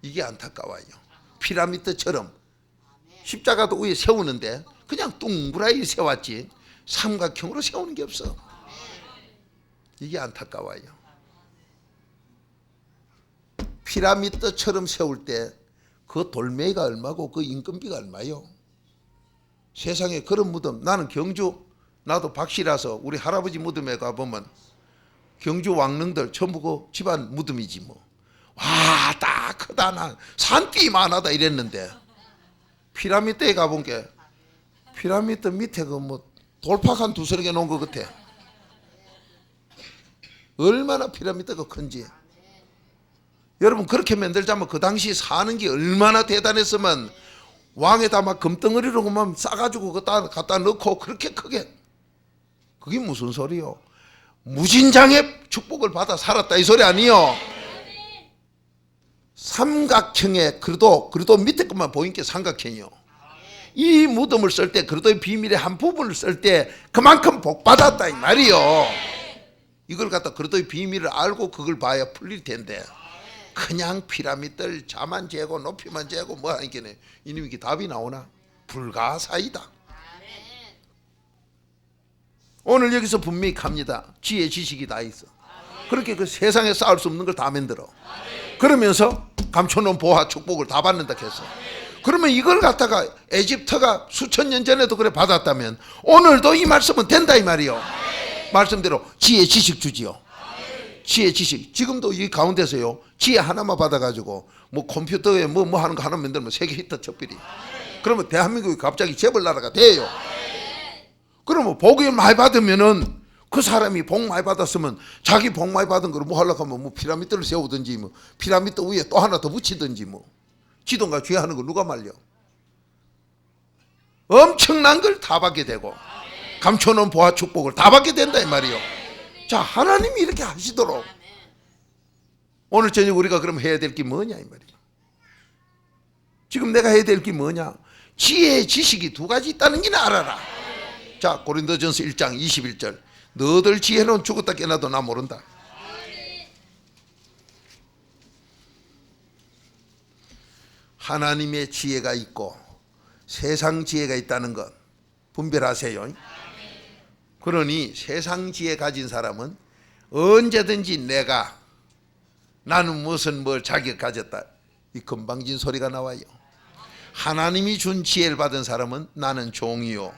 S1: 이게 안타까워요. 피라미드처럼 십자가도 위에 세우는데 그냥 둥그라이 세웠지 삼각형으로 세우는 게 없어. 이게 안타까워요. 피라미드처럼 세울 때 그 돌멩이가 얼마고 그 인건비가 얼마요? 세상에 그런 무덤, 나는 경주, 나도 박씨라서 우리 할아버지 무덤에 가보면 경주 왕릉들 전부 그 집안 무덤이지 뭐. 와, 딱 크다, 나 산띠 많아다 이랬는데 피라미드에 가본 게 피라미드 밑에 그 뭐 돌팍 한 두서너 개 놓은 것 같아. 얼마나 피라미드가 큰지. 여러분 그렇게 만들자면 그 당시 사는 게 얼마나 대단했으면 왕에다 막 금덩어리로만 싸가지고 갖다 넣고 그렇게 크게. 그게 무슨 소리요? 무진장의 축복을 받아 살았다 이 소리 아니요? 삼각형에 그래도 밑에 것만 보인 게 삼각형이요. 이 무덤을 쓸 때 그래도 비밀의 한 부분을 쓸 때 그만큼 복 받았다 이 말이요. 이걸 갖다 그래도 비밀을 알고 그걸 봐야 풀릴 텐데 그냥 피라미드를 자만 재고 높이만 재고 뭐 하는 게네 이놈이 답이 나오나? 불가사의다. 오늘 여기서 분명히 갑니다. 지혜 지식이 다 있어. 그렇게 그 세상에 쌓을 수 없는 걸 다 만들어. 그러면서 감춰놓은 보화 축복을 다 받는다 했어. 그러면 이걸 갖다가 에집트가 수천 년 전에도 그래 받았다면 오늘도 이 말씀은 된다 이 말이요. 말씀대로 지혜 지식 주지요. 지혜 지식. 지금도 이 가운데서요 지혜 하나만 받아가지고 뭐 컴퓨터에 뭐 하는 거 하나 만들면 세계 히트 척비리. 그러면 대한민국이 갑자기 재벌 나라가 돼요. 그러면 복을 많이 받으면은 그 사람이 복 많이 받았으면 자기 복 많이 받은 걸 뭐 하려고 하면 뭐 피라미드를 세우든지 뭐 피라미드 위에 또 하나 더 붙이든지 뭐 지동과 죄하는 거 누가 말려. 엄청난 걸 다 받게 되고 감춰놓은 보화 축복을 다 받게 된다 이 말이요. 자, 하나님이 이렇게 하시도록 오늘 저녁 우리가 그럼 해야 될 게 뭐냐 이 말이요. 지금 내가 해야 될 게 뭐냐? 지혜의 지식이 두 가지 있다는 게 알아라. 자, 고린도전서 1장 21절. 너들 지혜는 죽었다 깨나도 나 모른다. 하나님의 지혜가 있고 세상 지혜가 있다는 것 분별하세요. 그러니 세상 지혜 가진 사람은 언제든지 나는 무슨 뭘 자격 가졌다 이 건방진 소리가 나와요. 하나님이 준 지혜를 받은 사람은 나는 종이요,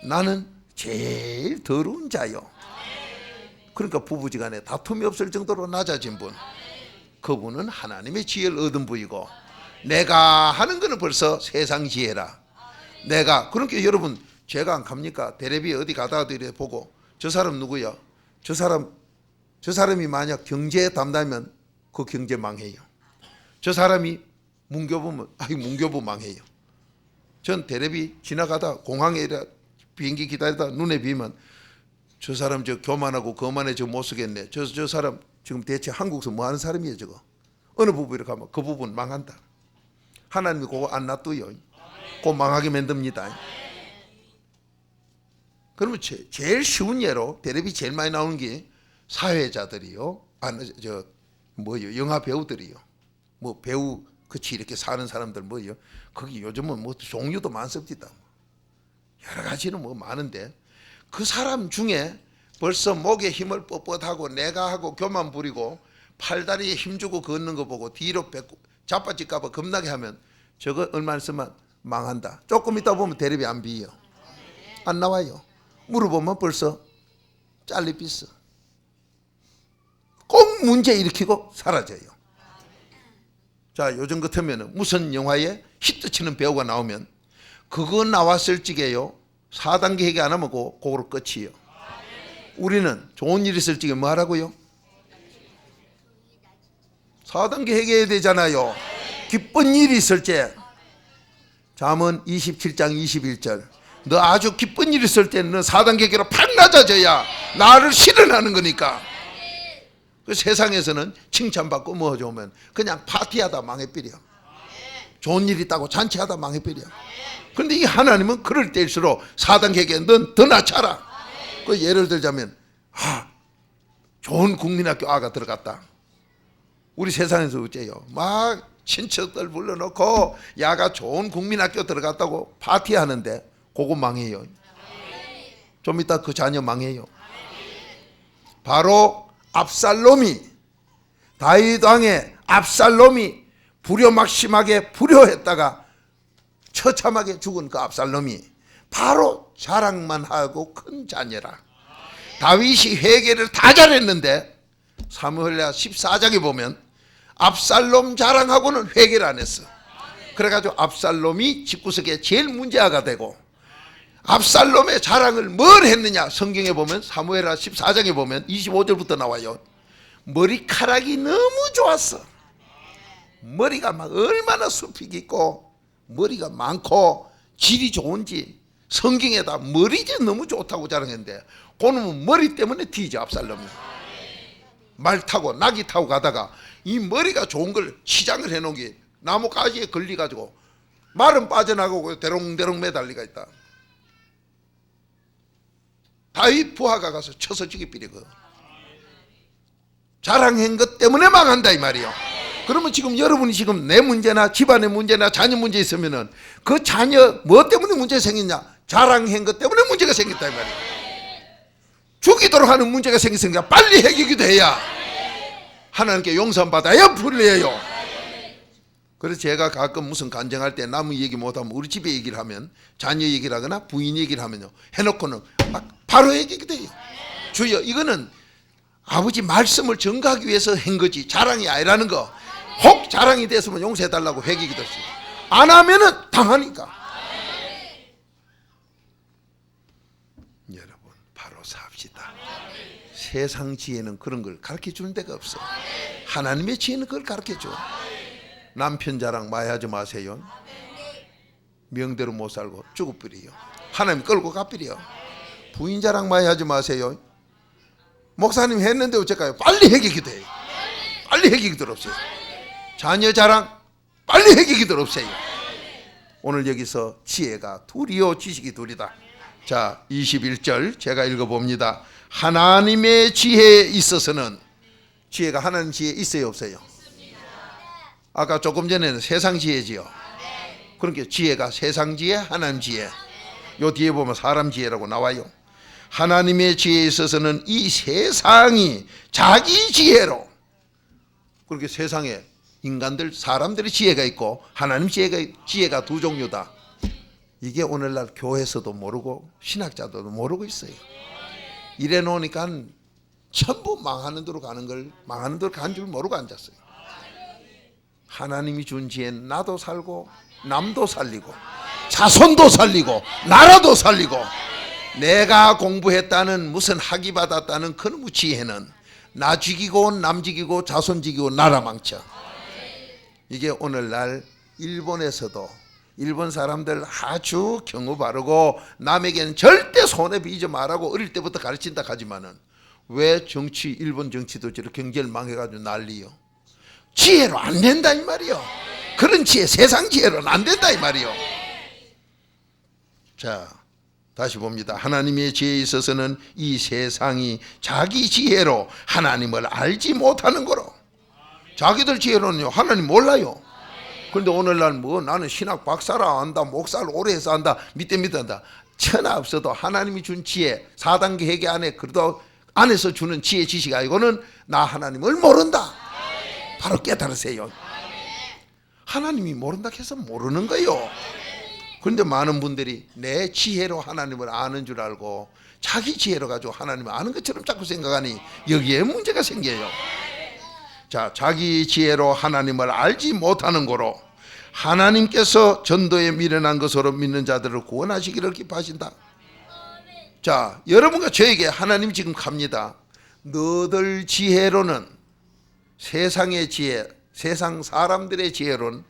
S1: 나는 제일 더러운 자요. 그러니까 부부지간에 다툼이 없을 정도로 낮아진 분, 그분은 하나님의 지혜를 얻은 분이고 내가 하는 거는 벌써 세상 지혜라. 내가 그러니까 여러분 제가 안 갑니까? 텔레비 어디 가다가 이래 보고 저 사람 누구야? 저 사람이 만약 경제 담당이면 그 경제 망해요. 저 사람이 문교부면 문교부 망해요. 전 텔레비 지나가다 공항에 비행기 기다리다 눈에 비면 저 사람 저 교만하고 거만해 저 못 쓰겠네. 저 사람 지금 대체 한국에서 뭐 하는 사람이에요 저거. 어느 부분에 가면 그 부분 망한다. 하나님이 그거 안 놔둬요. 그거 망하게 만듭니다. 그러면 제일 쉬운 예로 텔레비 제일 많이 나오는 게 사회자들이요. 영화 배우들이요. 뭐 배우 그치 이렇게 사는 사람들 뭐요. 거기 요즘은 뭐 종류도 많습니다. 여러 가지는 뭐 많은데 그 사람 중에 벌써 목에 힘을 뻣뻣하고 내가 하고 교만 부리고 팔다리에 힘주고 걷는 거 보고 뒤로 뱉고 자빠질까봐 겁나게 하면 저거 얼마 있으면 망한다. 조금 있다 보면 텔레비 안 비요. 안 나와요. 물어보면 벌써 잘리비어. 꼭 문제 일으키고 사라져요. 자, 요즘 같으면 무슨 영화에 히트치는 배우가 나오면 그거 나왔을 적에요 4단계 회개 안 하면 그거로 끝이에요. 우리는 좋은 일 있을 적에 뭐 하라고요? 4단계 회개해야 되잖아요. 기쁜 일이 있을 때. 잠언 27장 21절. 너 아주 기쁜 일 있을 때는 4단계 회개로 팍 낮아져야 나를 실현하는 거니까. 그 세상에서는 칭찬받고 뭐 좋으면 그냥 파티하다 망해버려. 좋은 일 있다고 잔치하다 망해버려. 그런데 이 하나님은 그럴 때일수록 4단계 회개 넌 더 낮춰라. 그 예를 들자면 좋은 국민학교 아가 들어갔다. 우리 세상에서 어째요? 막 친척들 불러놓고 야가 좋은 국민학교 들어갔다고 파티하는데 그거 망해요. 좀 이따 그 자녀 망해요. 바로 압살롬이, 다윗 왕의 압살롬이 불효막심하게 불효했다가 처참하게 죽은 그 압살롬이 바로 자랑만 하고 큰 자녀라. 다윗이 회개를 다 잘했는데 사무엘하 14장에 보면 압살롬 자랑하고는 회개를 안 했어. 그래가지고 압살롬이 집구석에 제일 문제아가 되고, 압살롬의 자랑을 뭘 했느냐, 성경에 보면 사무엘하 14장에 보면 25절부터 나와요. 머리카락이 너무 좋았어. 머리가 막 얼마나 숲이 깊고 머리가 많고 질이 좋은지 성경에다 머리가 너무 좋다고 자랑했는데 그놈은 머리 때문에 뒤져. 압살롬이 말 타고 나귀 타고 가다가 이 머리가 좋은 걸 치장을 해놓은 게 나무 가지에 걸려가지고 말은 빠져나가고 대롱대롱 매달리가 있다. 다윗 부하가 가서 쳐서 죽이버리고 자랑한 것 때문에 망한다 이 말이요. 그러면 지금 여러분이 지금 내 문제나 집안의 문제나 자녀 문제 있으면은 그 자녀 뭐 때문에 문제 생겼냐? 자랑한 것 때문에 문제가 생겼다 이 말이에요. 죽이도록 하는 문제가 생겼으니까 빨리 해결이 돼야 하나님께 용서받아야 풀려요. 그래서 제가 가끔 무슨 간증할 때 남의 얘기 못하면 우리 집에 얘기를 하면 자녀 얘기를 하거나 부인 얘기를 하면요 해놓고는 막 바로 얘기가 돼요. 주여 이거는 아버지 말씀을 전가하기 위해서 한 거지 자랑이 아니라는 거. 혹 자랑이 됐으면 용서해달라고 회개가 됐어요. 안 하면은 당하니까. 여러분 바로 삽시다. 세상 지혜는 그런 걸 가르쳐주는 데가 없어. 하나님의 지혜는 그걸 가르쳐줘. 남편 자랑 많이 하지 마세요. 명대로 못 살고 죽어버려요. 하나님 끌고 가버려. 부인 자랑 많이 하지 마세요. 목사님 했는데 어쩔까요? 빨리 해결이 돼요. 빨리 해결이 들어오세요. 자녀 자랑 빨리 해결이 들어오세요. 오늘 여기서 지혜가 둘이요 지식이 둘이다. 자 21절 제가 읽어봅니다. 하나님의 지혜에 있어서는 지혜가 하나님 지혜에 있어요 없어요? 아까 조금 전에는 세상 지혜지요. 그러니까 지혜가 세상 지혜 하나님 지혜. 요 뒤에 보면 사람 지혜라고 나와요. 하나님의 지혜에 있어서는 이 세상이 자기 지혜로, 그렇게 세상에 인간들 사람들의 지혜가 있고 하나님 지혜가 두 종류다. 이게 오늘날 교회에서도 모르고 신학자들도 모르고 있어요. 이래 놓으니까 전부 망하는 대로 가는 걸 망하는 대로 간 줄 모르고 앉았어요. 하나님이 준 지혜는 나도 살고 남도 살리고 자손도 살리고 나라도 살리고, 내가 공부했다는 무슨 학위 받았다는 그놈의 지혜는 나 죽이고 남 죽이고 자손 죽이고 나라 망쳐. 이게 오늘날 일본에서도 일본 사람들 아주 경우 바르고 남에게는 절대 손해 비지 말라고 어릴 때부터 가르친다 하지만은 왜 일본 정치도 저렇게 경제를 망해가지고 난리요? 지혜로 안 된다 이 말이요. 그런 지혜 세상 지혜로는 안 된다 이 말이요. 자 다시 봅니다. 하나님의 지혜에 있어서는 이 세상이 자기 지혜로 하나님을 알지 못하는 거로. 자기들 지혜로는요 하나님 몰라요. 그런데 오늘날 뭐 나는 신학 박사라 한다, 목사를 오래 해서 한다, 밑에 한다. 천하 없어도 하나님이 준 지혜 4단계 회개 안에 그래도 안에서 주는 지혜 지식 아니고는 나 하나님을 모른다. 바로 깨달으세요. 하나님이 모른다 해서 모르는 거예요. 그런데 많은 분들이 내 지혜로 하나님을 아는 줄 알고 자기 지혜로 가지고 하나님을 아는 것처럼 자꾸 생각하니 여기에 문제가 생겨요. 자, 자기 지혜로 하나님을 알지 못하는 거로 하나님께서 전도에 미련한 것으로 믿는 자들을 구원하시기를 기뻐하신다. 자, 여러분과 저에게 하나님 지금 갑니다. 너들 지혜로는, 세상의 지혜, 세상 사람들의 지혜로는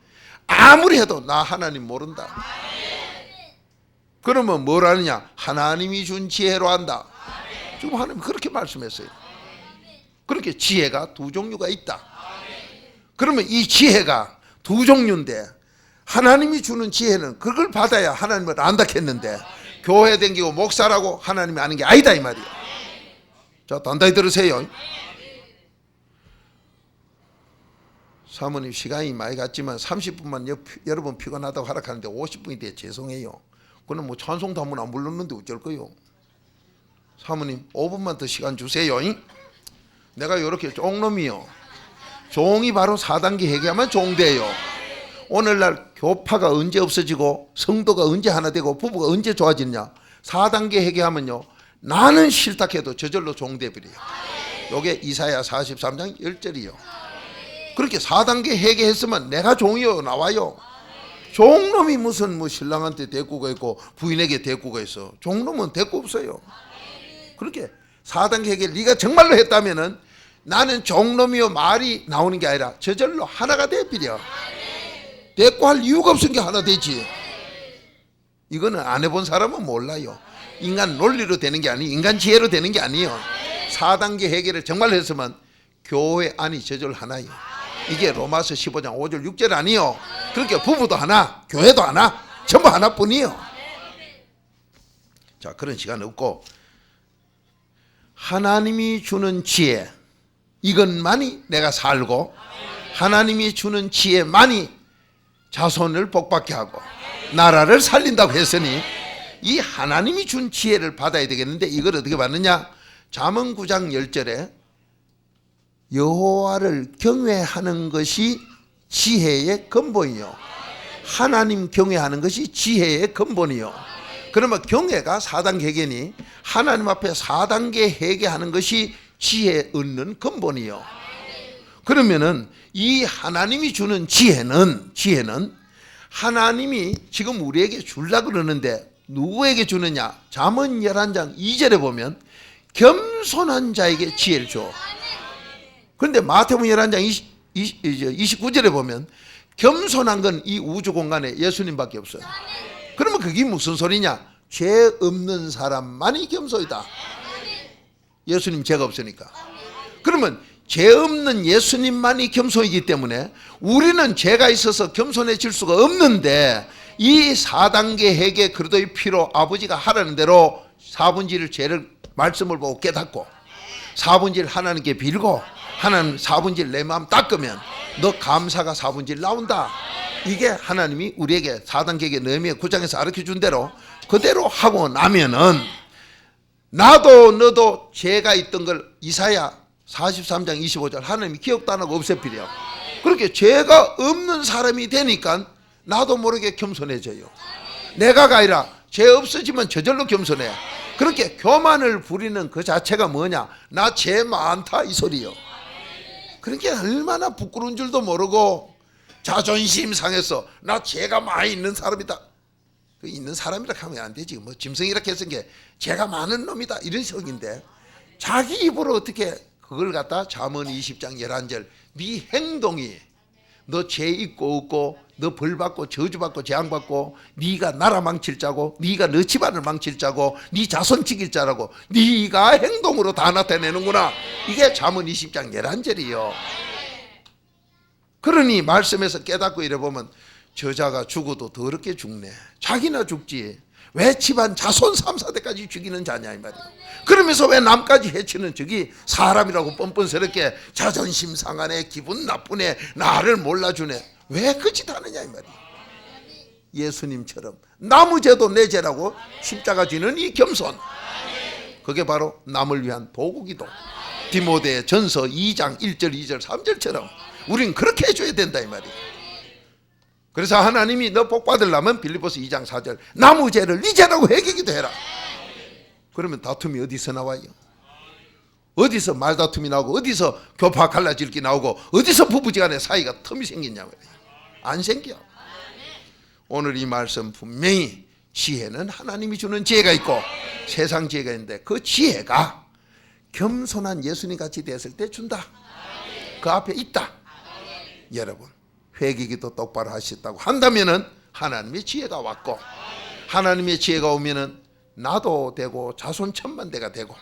S1: 아무리 해도 나 하나님 모른다. 그러면 뭘 하느냐? 하나님이 준 지혜로 한다. 지금 하나님 그렇게 말씀했어요. 그렇게 지혜가 두 종류가 있다. 그러면 이 지혜가 두 종류인데, 하나님이 주는 지혜는 그걸 받아야 하나님을 안다 했는데, 교회 댕기고 목사라고 하나님이 아는 게 아니다 이 말이에요. 자, 단단히 들으세요. 사모님 시간이 많이 갔지만 30분만 여러분 피곤하다고 하락하는데 50분이 돼 죄송해요. 그는 뭐 찬송도 한 번 안 불렀는데 어쩔 거요. 사모님 5분만 더 시간 주세요. 내가 이렇게 종놈이요. 종이 바로 4단계 회개하면 종돼요. 오늘날 교파가 언제 없어지고 성도가 언제 하나 되고 부부가 언제 좋아지느냐? 4단계 회개하면요, 나는 싫다 해도 저절로 종돼버려요. 요게 이사야 43장 10절이요. 그렇게 4단계 회개했으면 내가 종이요 나와요. 종놈이 무슨 뭐 신랑한테 대꾸가 있고 부인에게 대꾸가 있어. 종놈은 대꾸 없어요. 그렇게 4단계 회개를 네가 정말로 했다면은 나는 종놈이요 말이 나오는 게 아니라 저절로 하나가 돼버려. 대꾸할 이유가 없은 게 하나 되지. 이거는 안 해본 사람은 몰라요. 인간 논리로 되는 게 아니에요. 인간 지혜로 되는 게 아니에요. 4단계 회개를 정말 했으면 교회 안이 저절로 하나예요. 이게 로마서 15장 5절 6절 아니요. 그렇게 부부도 하나, 교회도 하나, 전부 하나뿐이요. 자, 그런 시간 없고 하나님이 주는 지혜, 이것만이 내가 살고 하나님이 주는 지혜만이 자손을 복받게 하고 나라를 살린다고 했으니 이 하나님이 준 지혜를 받아야 되겠는데, 이걸 어떻게 받느냐? 잠언 9장 10절에 여호와를 경외하는 것이 지혜의 근본이요, 하나님 경외하는 것이 지혜의 근본이요. 그러면 경외가 4단계 회개니 하나님 앞에 4단계 회개하는 것이 지혜 얻는 근본이요. 그러면은 이 하나님이 주는 지혜는 하나님이 지금 우리에게 주려고 그러는데 누구에게 주느냐? 잠언 11장 2절에 보면 겸손한 자에게 지혜를 줘. 그런데 마태복음 11장 29절에 보면 겸손한 건 이 우주 공간에 예수님밖에 없어요. 그러면 그게 무슨 소리냐? 죄 없는 사람만이 겸손이다. 예수님 죄가 없으니까. 그러면 죄 없는 예수님만이 겸손이기 때문에 우리는 죄가 있어서 겸손해질 수가 없는데, 이 4단계 회개 그리도의 피로 아버지가 하라는 대로 4분지를 죄를 말씀을 보고 깨닫고 4분지를 하나님께 빌고 하나님 4분지를 내 마음 닦으면 너 감사가 4분지를 나온다. 이게 하나님이 우리에게 4단계 너희의 9장에서 가르쳐준 대로 그대로 하고 나면은 나도 너도 죄가 있던 걸 이사야 43장 25절 하나님이 기억도 안 하고 없애버려. 그렇게 죄가 없는 사람이 되니까 나도 모르게 겸손해져요. 내가가 아니라 죄 없어지면 저절로 겸손해. 그렇게 교만을 부리는 그 자체가 뭐냐? 나 죄 많다 이 소리요. 그러니까 얼마나 부끄러운 줄도 모르고 자존심 상해서 나 죄가 많이 있는 사람이다. 그 있는 사람이라 하면 안 되지. 뭐 짐승이라 했은 게 죄가 많은 놈이다 이런 속인데, 자기 입으로 어떻게 그걸 갖다 잠언 20장 11절 네 행동이 너 죄 있고 없고 너 벌받고 저주받고 재앙받고 네가 나라 망칠 자고 네가 너 집안을 망칠 자고 네 자손 죽일 자라고 네가 행동으로 다 나타내는구나. 이게 잠언 20장 11절이요. 그러니 말씀에서 깨닫고 이래보면 저자가 죽어도 더럽게 죽네. 자기나 죽지 왜 집안 자손 3, 4대까지 죽이는 자냐 이 말이에요. 그러면서 왜 남까지 해치는 저기 사람이라고 뻔뻔스럽게 자존심 상하네, 기분 나쁘네, 나를 몰라주네, 왜 그 짓 하느냐 이 말이에요. 예수님처럼 남의 죄도 내 죄라고 십자가 지는 이 겸손, 그게 바로 남을 위한 도구기도. 디모데 전서 2장 1절 2절 3절처럼 우린 그렇게 해줘야 된다 이 말이에요. 그래서 하나님이 너 복 받으려면 빌립보서 2장 4절 남의 죄를 네 죄라고 회개기도 해라. 그러면 다툼이 어디서 나와요? 어디서 말다툼이 나오고 어디서 교파 갈라질기 나오고 어디서 부부지간에 사이가 틈이 생기냐 말이에요. 안 생겨. 오늘 이 말씀 분명히 지혜는 하나님이 주는 지혜가 있고 세상 지혜가 있는데 그 지혜가 겸손한 예수님 같이 됐을 때 준다. 그 앞에 있다. 여러분, 회개기도 똑바로 하셨다고 한다면은 하나님의 지혜가 왔고, 하나님의 지혜가 오면은 나도 되고 자손 천만대가 되고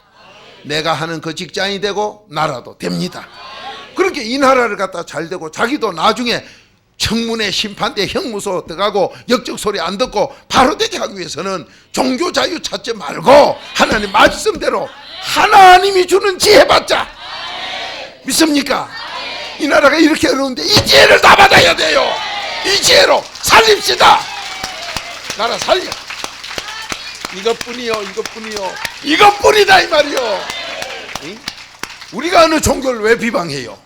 S1: 내가 하는 그 직장이 되고 나라도 됩니다. 그렇게 이 나라를 갖다 잘 되고 자기도 나중에 청문회 심판대 형무소 들어가고 역적 소리 안 듣고 바로 되게 하기 위해서는 종교 자유 찾지 말고 하나님 말씀대로 하나님이 주는 지혜 받자. 믿습니까? 이 나라가 이렇게 어려운데 이 지혜를 다 받아야 돼요. 이 지혜로 살립시다. 나라 살려. 이것뿐이요, 이것뿐이요, 이것뿐이다 이 말이요. 응? 우리가 어느 종교를 왜 비방해요?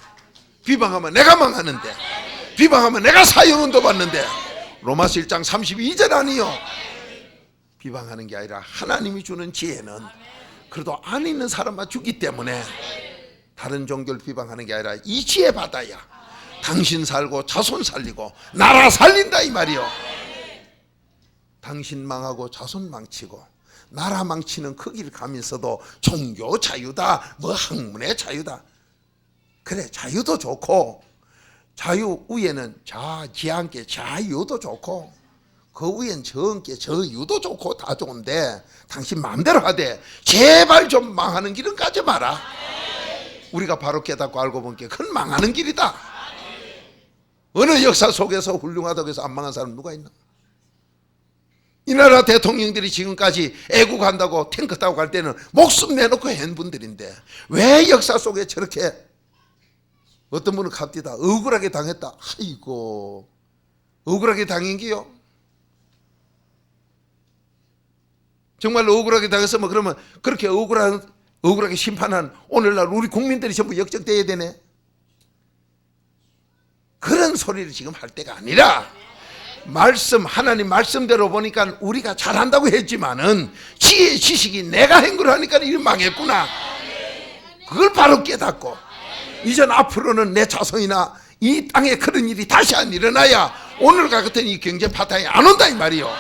S1: 비방하면 내가 망하는데, 비방하면 내가 사형운도 받는데. 로마서 1장 32절 아니요. 비방하는 게 아니라 하나님이 주는 지혜는 그래도 안에 있는 사람만 주기 때문에 다른 종교를 비방하는 게 아니라 이 지혜 받아야 당신 살고 자손 살리고 나라 살린다 이 말이요. 당신 망하고 자손 망치고 나라 망치는 그 길 가면서도 종교 자유다, 뭐 학문의 자유다. 그래, 자유도 좋고 자유 위에는 지한께 자유도 좋고 그 위엔 저한께 저유도 좋고 다 좋은데 당신 마음대로 하되 제발 좀 망하는 길은 가지 마라. 우리가 바로 깨닫고 알고 본 게 그건 망하는 길이다. 어느 역사 속에서 훌륭하다고 해서 안 망한 사람 누가 있나? 이 나라 대통령들이 지금까지 애국한다고 탱크 타고 갈 때는 목숨 내놓고 한 분들인데 왜 역사 속에 저렇게 어떤 분은 갑디다 억울하게 당했다. 아이고, 억울하게 당한 게요? 정말로 억울하게 당했으면 그러면 그렇게 억울하게 심판한 오늘날 우리 국민들이 전부 역적돼야 되네. 그런 소리를 지금 할 때가 아니라 하나님 말씀대로 보니까 우리가 잘한다고 했지만은 지혜 지식이 내가 한 걸 하니까 이리 망했구나. 그걸 바로 깨닫고 이전 앞으로는 내 자손이나 이 땅에 그런 일이 다시 안 일어나야 오늘과 같은 이 경제 파탄이 안 온다 이 말이요.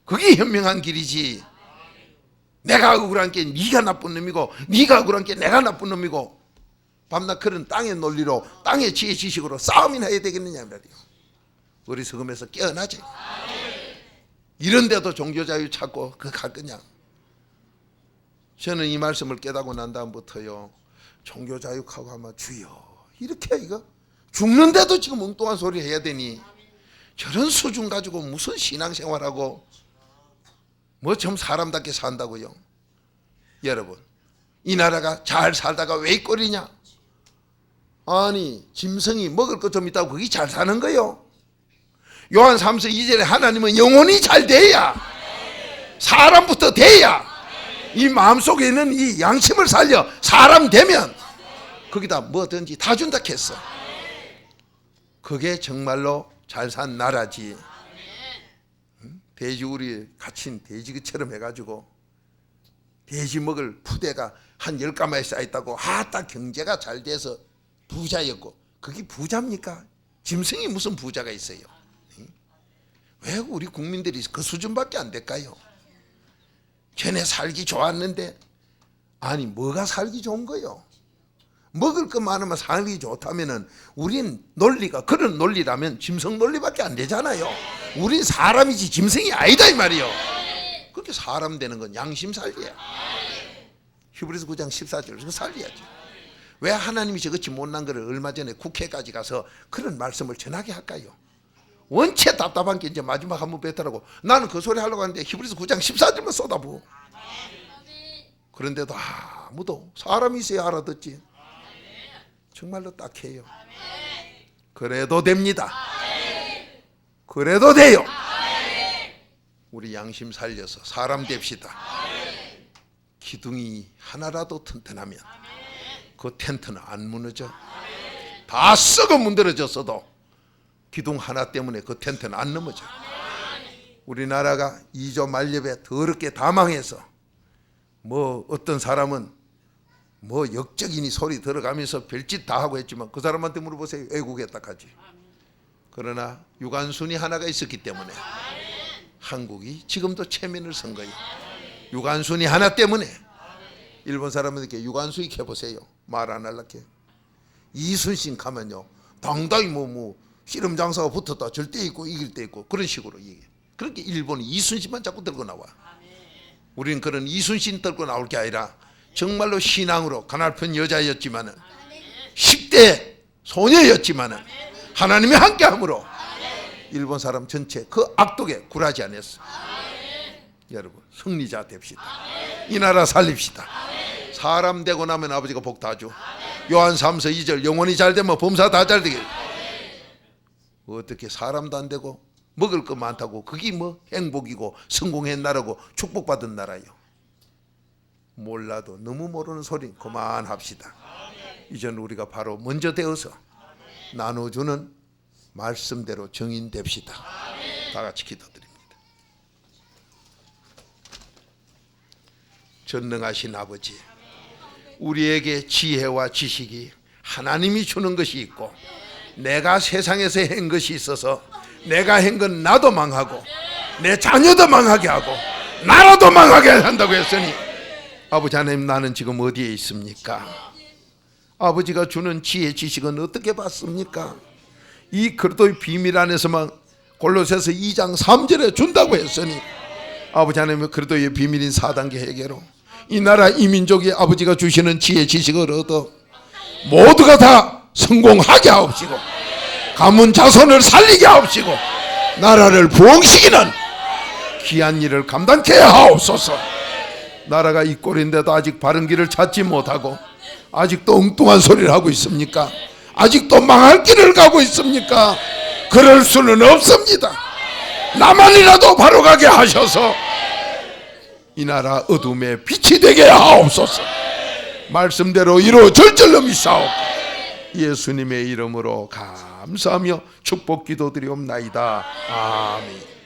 S1: 그게 현명한 길이지. 내가 억울한 게 네가 나쁜 놈이고 네가 억울한 게 내가 나쁜 놈이고 밤낮 그런 땅의 논리로 땅의 지혜 지식으로 싸움이나 해야 되겠느냐 말이요. 어리석음에서 깨어나지. 이런데도 종교자유 찾고 갈 거냐. 저는 이 말씀을 깨닫고 난 다음부터요, 종교자유하고 하면 주여 이렇게 이거 죽는데도 지금 엉뚱한 소리 해야 되니 저런 수준 가지고 무슨 신앙생활하고 뭐 좀 사람답게 산다고요. 여러분, 이 나라가 잘 살다가 왜 이 꼴이냐? 아니 짐승이 먹을 것 좀 있다고 그게 잘 사는 거요. 요한 3서 2절에 하나님은 영혼이 잘 돼야, 사람부터 돼야 이 마음속에 있는 이 양심을 살려 사람 되면 거기다 뭐든지 다 준다 했어. 그게 정말로 잘 산 나라지. 돼지 우리 갇힌 돼지처럼 해가지고 돼지 먹을 푸대가 한 10가마에 쌓였다고 딱 경제가 잘 돼서 부자였고, 그게 부자입니까? 짐승이 무슨 부자가 있어요? 왜 우리 국민들이 그 수준밖에 안 될까요? 쟤네 살기 좋았는데, 아니 뭐가 살기 좋은 거요? 먹을 것 많으면 살기 좋다면은 우린 논리가 그런 논리라면 짐승 논리밖에 안 되잖아요. 우린 사람이지 짐승이 아니다 이 말이요. 그렇게 사람 되는 건 양심 살리야. 히브리서 9장 14절 그거 살려야죠. 왜 하나님이 저같이 못난 거를 얼마 전에 국회까지 가서 그런 말씀을 전하게 할까요? 원체 답답한 게 이제 마지막 한번 뱉더라고. 나는 그 소리 하려고 하는데 히브리서 9장 14절만 쏟아부어. 그런데도 아무도 사람이 있어야 알아듣지. 정말로 딱해요. 그래도 됩니다. 그래도 돼요. 우리 양심 살려서 사람 됩시다. 기둥이 하나라도 튼튼하면 그 텐트는 안 무너져. 다 썩어 문드러졌어도 기둥 하나 때문에 그 텐트는 안 넘어져. 우리나라가 2조 말렵에 더럽게 다 망해서 뭐 어떤 사람은 뭐 역적이니 소리 들어가면서 별짓 다 하고 했지만 그 사람한테 물어보세요. 애국했다 하지. 그러나 유관순이 하나가 있었기 때문에 한국이 지금도 체면을 선 거예요. 유관순이 하나 때문에. 일본 사람들께 유관순이 해보세요. 말 안 할라게. 이순신 가면요 당당히 뭐 씨름 장사가 붙었다 절 때 있고 이길 때 있고 그런 식으로 얘기해. 그렇게 일본이 이순신만 자꾸 들고 나와. 우리는 그런 이순신 들고 나올 게 아니라 정말로 신앙으로 가난한 여자였지만은 10대 소녀였지만은 하나님이 함께함으로 일본 사람 전체 그 악독에 굴하지 않았어. 여러분 승리자 됩시다. 이 나라 살립시다. 사람 되고 나면 아버지가 복 다 줘. 요한 3서 2절 영혼이 잘 되면 범사 다 잘 되게. 어떻게 사람도 안 되고 먹을 거 많다고 그게 뭐 행복이고 성공한 나라고 축복받은 나라요. 몰라도 너무 모르는 소리 그만합시다. 이제는 우리가 바로 먼저 되어서 나눠주는 말씀대로 정인됩시다. 다 같이 기도드립니다. 전능하신 아버지, 우리에게 지혜와 지식이 하나님이 주는 것이 있고 내가 세상에서 한 것이 있어서 내가 한 건 나도 망하고 내 자녀도 망하게 하고 나라도 망하게 한다고 했으니 아버지 하나님 나는 지금 어디에 있습니까? 아버지가 주는 지혜 지식은 어떻게 받습니까? 이 그리스도의 비밀 안에서만 골로새서 2장 3절에 준다고 했으니 아버지 하나님은 그리스도의 비밀인 4단계 회개로 이 나라 이 민족이 아버지가 주시는 지혜 지식을 얻어 모두가 다 성공하게 하옵시고 가문 자손을 살리게 하옵시고 나라를 부흥시키는 귀한 일을 감당케 하옵소서. 나라가 이 꼴인데도 아직 바른 길을 찾지 못하고 아직도 엉뚱한 소리를 하고 있습니까? 아직도 망할 길을 가고 있습니까? 그럴 수는 없습니다. 나만이라도 바로 가게 하셔서 이 나라 어둠의 빛이 되게 하옵소서. 말씀대로 이루어질 줄로 믿사옵고 예수님의 이름으로 감사하며 축복 기도드리옵나이다. 아멘.